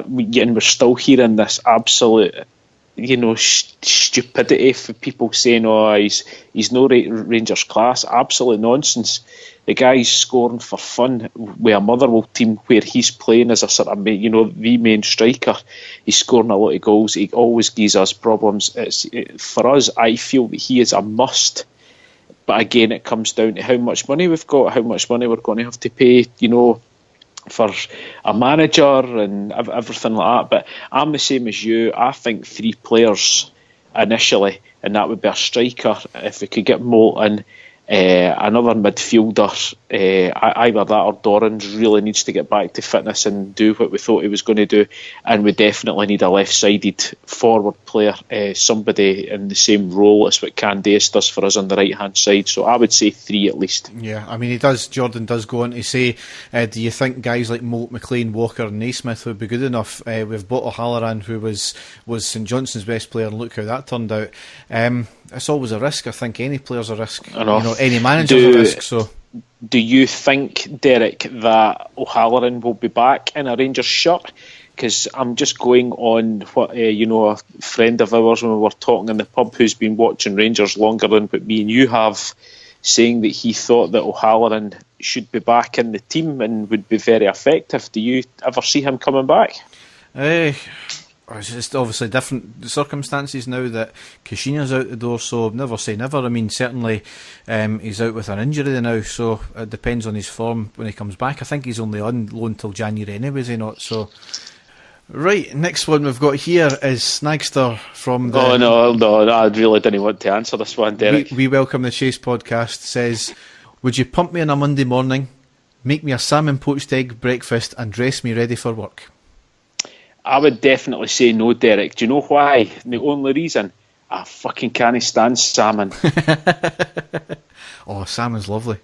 A: we're still hearing this absolute, stupidity for people saying, he's no Rangers class. Absolute nonsense. The guy's scoring for fun with a Motherwell team where he's playing as a sort of, the main striker. He's scoring a lot of goals. He always gives us problems. For us, I feel that he is a must. But again, it comes down to how much money we've got, how much money we're going to have to pay, for a manager and everything like that. But I'm the same as you. I think 3 players initially, and that would be a striker. If we could get Moulton, another midfielder, either that or Dorrans really needs to get back to fitness and do what we thought he was going to do, and we definitely need a left-sided forward player, somebody in the same role as what Candace does for us on the right-hand side. So I would say 3 at least.
B: Yeah, I mean, Jordan does go on to say, do you think guys like Moult, McLean, Walker and Naismith would be good enough? We've bought O'Halloran, who was St Johnson's best player, and look how that turned out. It's always a risk. I think any player's a risk.
A: I know.
B: Any manager's a risk. So,
A: do you think, Derek, that O'Halloran will be back in a Rangers shirt? Because I'm just going on what a friend of ours, when we were talking in the pub, who's been watching Rangers longer than what me and you have, saying that he thought that O'Halloran should be back in the team and would be very effective. Do you ever see him coming back?
B: It's just obviously different circumstances now that Kashina's out the door, so never say never. I mean, certainly he's out with an injury now, so it depends on his form when he comes back. I think he's only on loan till January anyway, is he not? So, right, next one we've got here is Snagster from the...
A: Oh, no, I really didn't want to answer this one, Derek.
B: We Welcome the Chase podcast says, would you pump me on a Monday morning, make me a salmon poached egg breakfast and dress me ready for work?
A: I would definitely say no, Derek. Do you know why? The only reason? I fucking can't stand salmon.
B: Oh, salmon's lovely.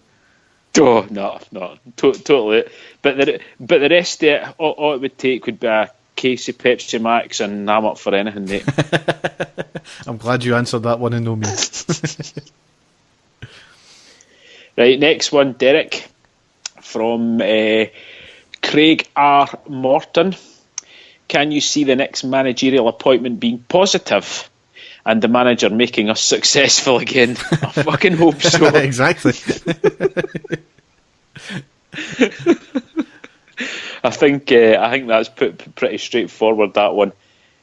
A: Oh, no, totally. But the rest of it, all it would take would be a case of Pepsi Max, and I'm up for anything, mate.
B: I'm glad you answered that one and no me.
A: Right, next one, Derek, from Craig R. Morton. Can you see the next managerial appointment being positive and the manager making us successful again? I fucking hope so.
B: Exactly.
A: I think that's pretty straightforward, that one.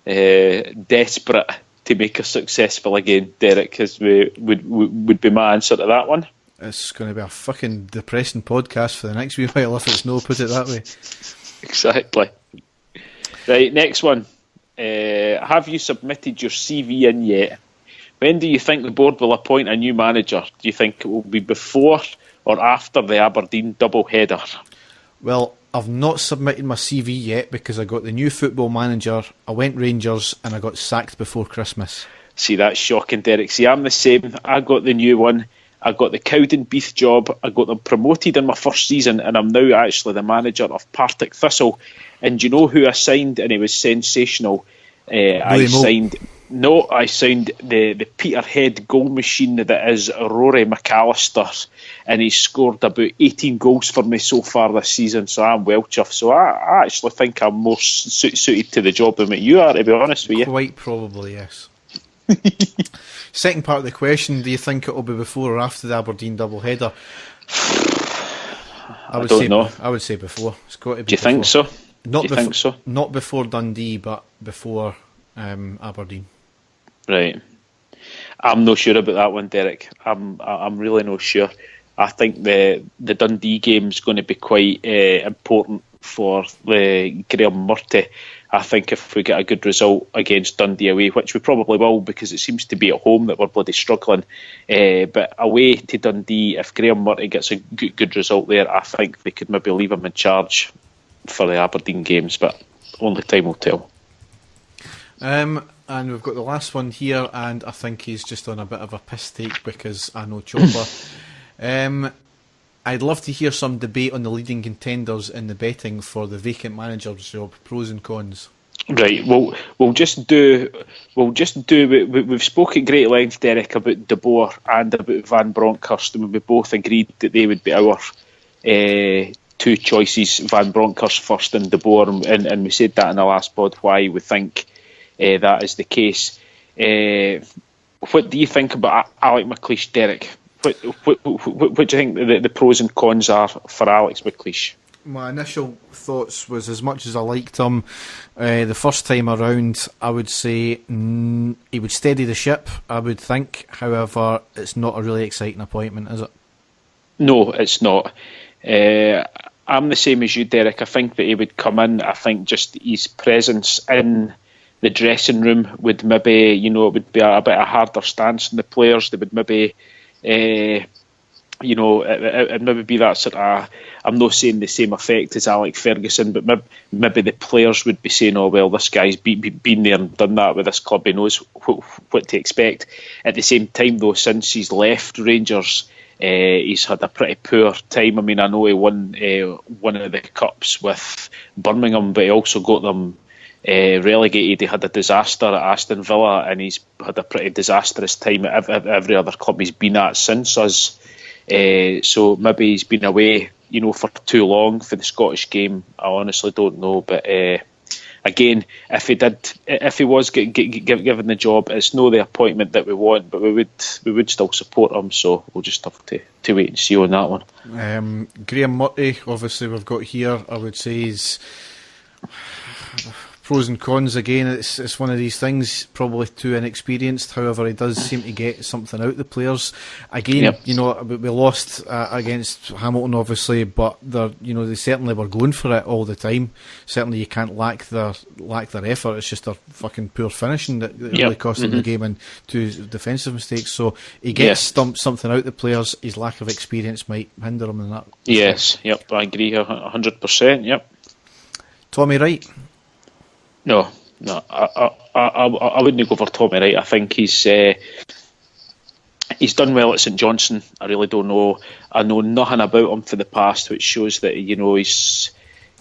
A: Desperate to make us successful again, Derek, because would be my answer to that one.
B: It's going to be a fucking depressing podcast for the next wee while if it's no, put it that way.
A: Exactly. Right, next one. Have you submitted your CV in yet? When do you think the board will appoint a new manager? Do you think it will be before or after the Aberdeen double-header?
B: Well, I've not submitted my CV yet because I got the new football manager, I went Rangers, and I got sacked before Christmas.
A: See, that's shocking, Derek. See, I'm the same. I got the new one. I got the Cowdenbeath job. I got them promoted in my first season, and I'm now actually the manager of Partick Thistle. And do you know who I signed? And it was sensational. I signed No, I signed the Peterhead goal machine that is Rory McAllister, and he's scored about 18 goals for me so far this season, so I'm well chuffed. So I actually think I'm more suited to the job than what you are, to be honest with you.
B: Quite probably, yes. Second part of the question, do you think it'll be before or after the Aberdeen doubleheader? I don't know. I would say before. It's got to be.
A: Do you think so?
B: Think so? Not before Dundee, but before Aberdeen.
A: Right. I'm not sure about that one, Derek. I'm really not sure. I think the Dundee game's going to be quite important for Graham Murty. I think if we get a good result against Dundee away, which we probably will because it seems to be at home that we're bloody struggling, but away to Dundee, if Graham Murty gets a good result there, I think they could maybe leave him in charge for the Aberdeen games, but only time will tell.
B: And we've got the last one here, and I think he's just on a bit of a piss take because I know Chopper. I'd love to hear some debate on the leading contenders in the betting for the vacant manager's job, pros and cons.
A: Right. We'll just do. We've spoken at great length, Derek, about De Boer and about Van Bronckhorst, and we both agreed that they would be our two choices: Van Bronckhorst first and De Boer, and we said that in the last pod why we think that is the case. What do you think about Alex McLeish, Derek? What do you think the pros and cons are for Alex McLeish?
B: My initial thoughts was, as much as I liked him the first time around, I would say he would steady the ship, I would think. However, it's not a really exciting appointment, is it? No, it's not. I'm the same as you, Derek. I think that he would come in. I think just his presence in the dressing room would maybe, it would be a bit of a harder stance on the players. They would maybe, it'd maybe be that sort of, I'm not saying the same effect as Alex Ferguson, but maybe the players would be saying, oh, well, this guy's been there and done that with this club. He knows what to expect. At the same time, though, since he's left Rangers, he's had a pretty poor time. I mean, I know he won one of the cups with Birmingham, but he also got them relegated. He had a disaster at Aston Villa, and he's had a pretty disastrous time at every other club he's been at since us. So maybe he's been away, for too long for the Scottish game. I honestly don't know, but again, if he was given the job, it's not the appointment that we want, but we would still support him. So we'll just have to wait and see on that one. Graham Murty, obviously we've got here. I would say he's pros and cons again. It's one of these things, probably too inexperienced. However, he does seem to get something out of the players. Again, yep. We lost against Hamilton, obviously, but they certainly were going for it all the time. Certainly, you can't lack their effort. It's just their fucking poor finishing that really cost them the game, and two defensive mistakes. So he gets something out of the players. His lack of experience might hinder him in that.
A: Yes, yep, I agree 100%. Yep.
B: Tommy Wright.
A: No, I wouldn't go for Tommy Wright. I think he's done well at St Johnstone. I really don't know. I know nothing about him for the past, which shows that he's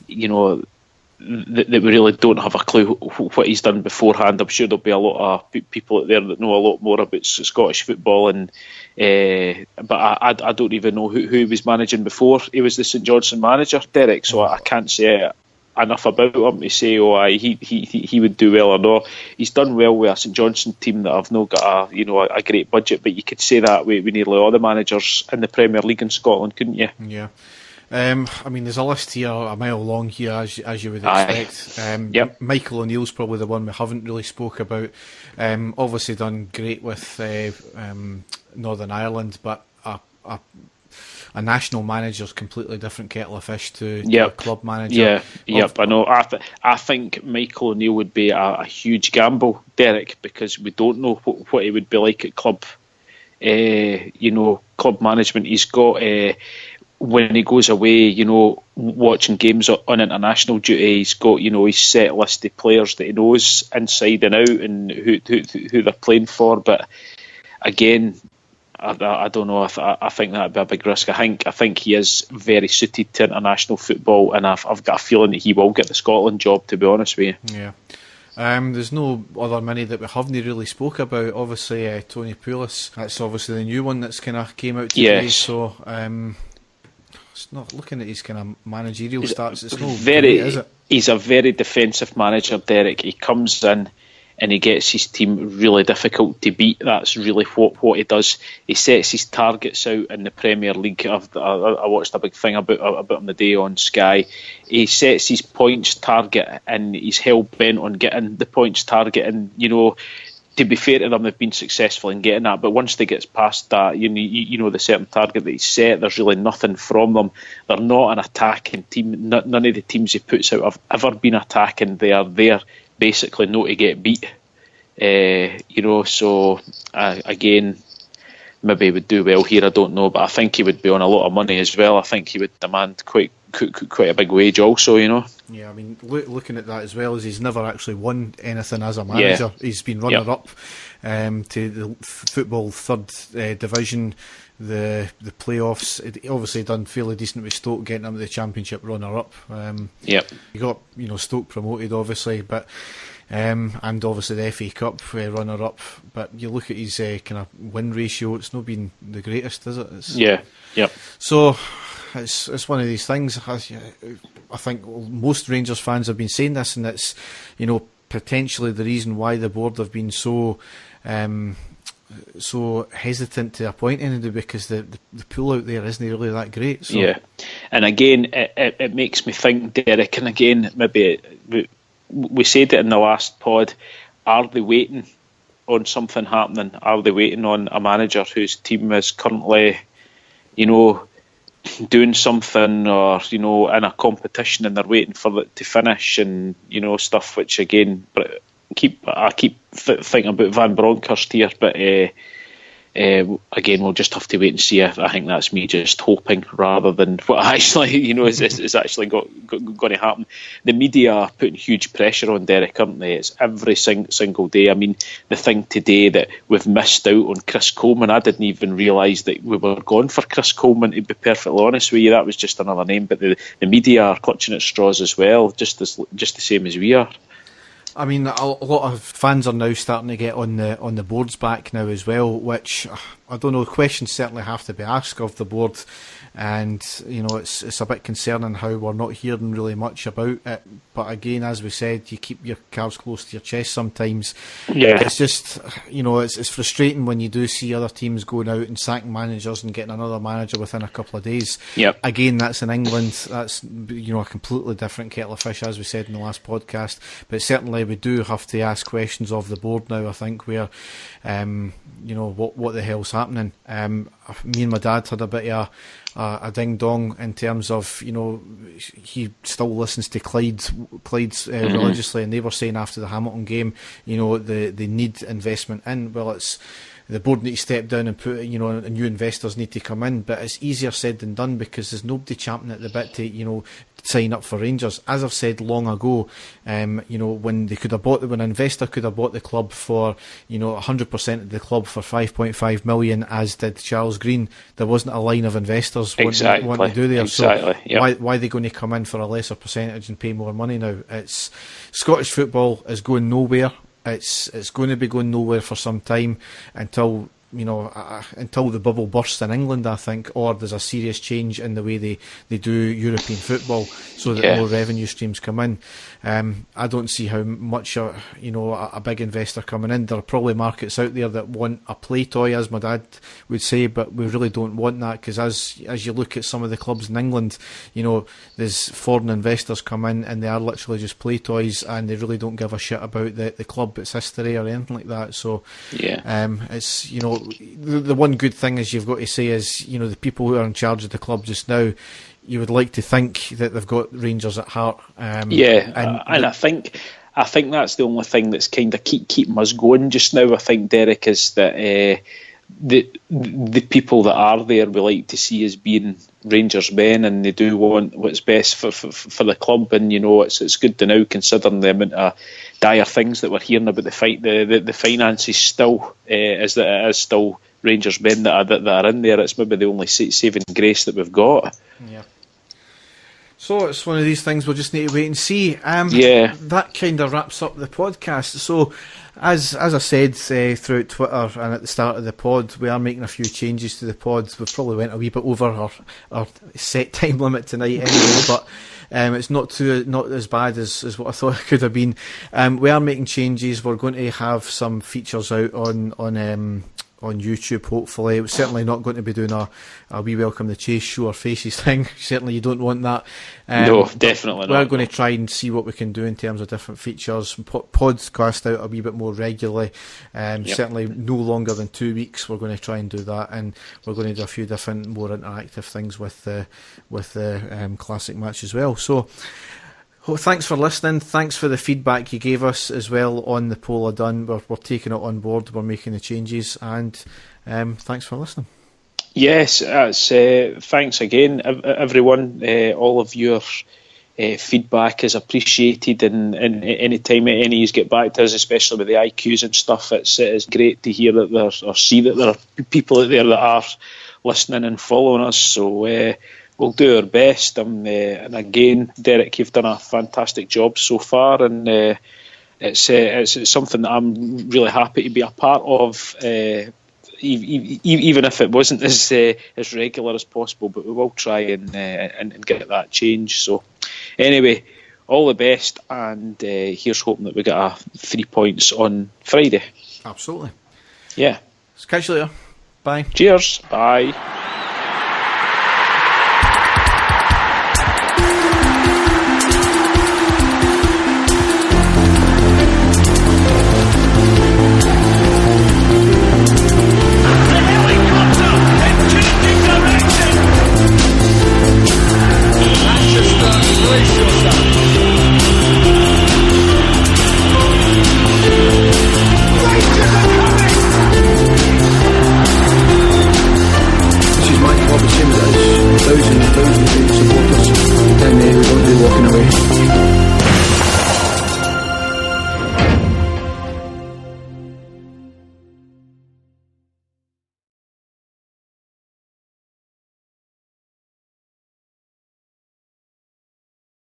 A: that we really don't have a clue what he's done beforehand. I'm sure there'll be a lot of people out there that know a lot more about Scottish football, and but I don't even know who he was managing before he was the St Johnstone manager, Derek. So I can't say enough about him to say, he would do well or not. He's done well with a St Johnstone team that have not got a great budget, but you could say that with nearly all the managers in the Premier League in Scotland, couldn't you?
B: Yeah. I mean, there's a list here a mile long here, as you would expect.
A: Yep.
B: Michael O'Neill's probably the one we haven't really spoke about. Obviously done great with Northern Ireland, but a national manager's completely different kettle of fish to a club manager.
A: I know. I think Michael O'Neill would be a huge gamble, Derek, because we don't know what he would be like at club. Club management. He's got when he goes away, watching games on international duty. He's got his set list of players that he knows inside and out, and who they're playing for. But again, I don't know. I think that'd be a big risk. I think he is very suited to international football, and I've got a feeling that he will get the Scotland job, to be honest with you.
B: Yeah. There's no other many that we haven't really spoke about. Obviously, Tony Pulis. That's obviously the new one that's kind of came out today.
A: Yes.
B: So, it's not looking at his kind of managerial stats. It's no
A: very,
B: great, is it?
A: He's a very defensive manager, Derek. He comes in and he gets his team really difficult to beat. That's really what he does. He sets his targets out in the Premier League. I watched a big thing about him the day on Sky. He sets his points target and he's hell bent on getting the points target. And, you know, to be fair to them, they've been successful in getting that. But once they get past that, you know the certain target that he's set, there's really nothing from them. They're not an attacking team. None of the teams he puts out have ever been attacking. They are there basically not to get beat. You know, so again, maybe he would do well here, I don't know, but I think he would be on a lot of money as well. I think he would demand quite a big wage also, you know.
B: Yeah, I mean, looking at that as well, as he's never actually won anything as a manager. Yeah. He's been runner-up to the football third division, the playoffs. He obviously done fairly decent with Stoke, getting them to the Championship runner-up. He got, you know, Stoke promoted, obviously, but and obviously the FA Cup runner-up. But you look at his kind of win ratio; it's not been the greatest, is it? So it's one of these things. I think most Rangers fans have been saying this, and it's, you know, potentially the reason why the board have been so hesitant to appoint anybody, because the pool out there isn't really that great. So.
A: Yeah, and again, it makes me think, Derek, and again, maybe we said it in the last pod, are they waiting on something happening? Are they waiting on a manager whose team is currently, you know, doing something, or, you know, in a competition, and they're waiting for it to finish, and, you know, stuff which, again, I keep thinking about Van Bronckhorst here, but again, we'll just have to wait and see. I think that's me just hoping rather than what actually, you know, is actually going to happen. The media are putting huge pressure on Derek, aren't they? It's every single day. I mean, the thing today that we've missed out on Chris Coleman, I didn't even realise that we were going for Chris Coleman, to be perfectly honest with you. That was just another name, but the media are clutching at straws as well, just the same as we are.
B: I mean, a lot of fans are now starting to get on the board's back now as well, which, I don't know, questions certainly have to be asked of the board, and, you know, it's a bit concerning how we're not hearing really much about it. But again, as we said, you keep your cards close to your chest sometimes.
A: Yeah.
B: It's just, you know, it's frustrating when you do see other teams going out and sacking managers and getting another manager within a couple of days.
A: Yep.
B: Again, that's in England. That's, you know, a completely different kettle of fish, as we said in the last podcast. But certainly we do have to ask questions of the board now, I think, where, you know, what the hell's happening. Me and my dad had a bit of a ding-dong in terms of, you know, he still listens to Clyde's religiously, and they were saying after the Hamilton game, you know, they need investment in. Well, it's the board need to step down and put, you know, new investors need to come in, but it's easier said than done, because there's nobody champing at the bit to, you know, sign up for Rangers. As I've said long ago, you know, when an investor could have bought the club for, you know, 100% of the club for 5.5 million, as did Charles Green, there wasn't a line of investors wanting to do there.
A: Exactly.
B: So why are they going to come in for a lesser percentage and pay more money now? It's Scottish football is going nowhere. It's going to be going nowhere for some time, until, you know, until the bubble bursts in England, I think, or there's a serious change in the way they do European football, so that more revenue streams come in. I don't see how much a big investor coming in. There are probably markets out there that want a play toy, as my dad would say, but we really don't want that, because as you look at some of the clubs in England, you know, there's foreign investors come in and they are literally just play toys, and they really don't give a shit about the club, its history or anything like that. So it's, you know, the one good thing is, you've got to say, is, you know, the people who are in charge of the club just now, you would like to think that they've got Rangers at heart. And
A: I think that's the only thing that's kind of keeping us going just now, I think, Derek, is that the people that are there we like to see as being Rangers men, and they do want what's best for the club. And, you know, it's good to now, considering the amount of dire things that we're hearing about the finances still, is that it is still Rangers men that are in there. It's maybe the only saving grace that we've got.
B: Yeah. So it's one of these things we'll just need to wait and see. That kind of wraps up the podcast. So, as I said throughout Twitter and at the start of the pod, we are making a few changes to the pod. We've probably went a wee bit over our set time limit tonight anyway, but it's not as bad as what I thought it could have been. We are making changes. We're going to have some features out on YouTube, hopefully. We're certainly not going to be doing a We Welcome the Chase show or faces thing. Certainly you don't want that.
A: No, definitely not.
B: We're going to try and see what we can do in terms of different features. Podcast out a wee bit more regularly. Certainly no longer than 2 weeks. We're going to try and do that, and we're going to do a few different more interactive things with the classic match as well. So thanks for listening. Thanks for the feedback you gave us as well on the poll I done. We're taking it on board. We're making the changes, and thanks for listening. Yes,
A: thanks again, everyone. All of your feedback is appreciated, and any time any of you get back to us, especially with the AyeQs and stuff, it's great to hear that or see that there are people out there that are listening and following us. So we'll do our best, and again, Derek, you've done a fantastic job so far, and it's something that I'm really happy to be a part of, even if it wasn't as regular as possible. But we will try and get that changed. So anyway, all the best, and here's hoping that we get 3 points on Friday.
B: Absolutely.
A: Yeah.
B: Catch you later. Bye.
A: Cheers. Bye.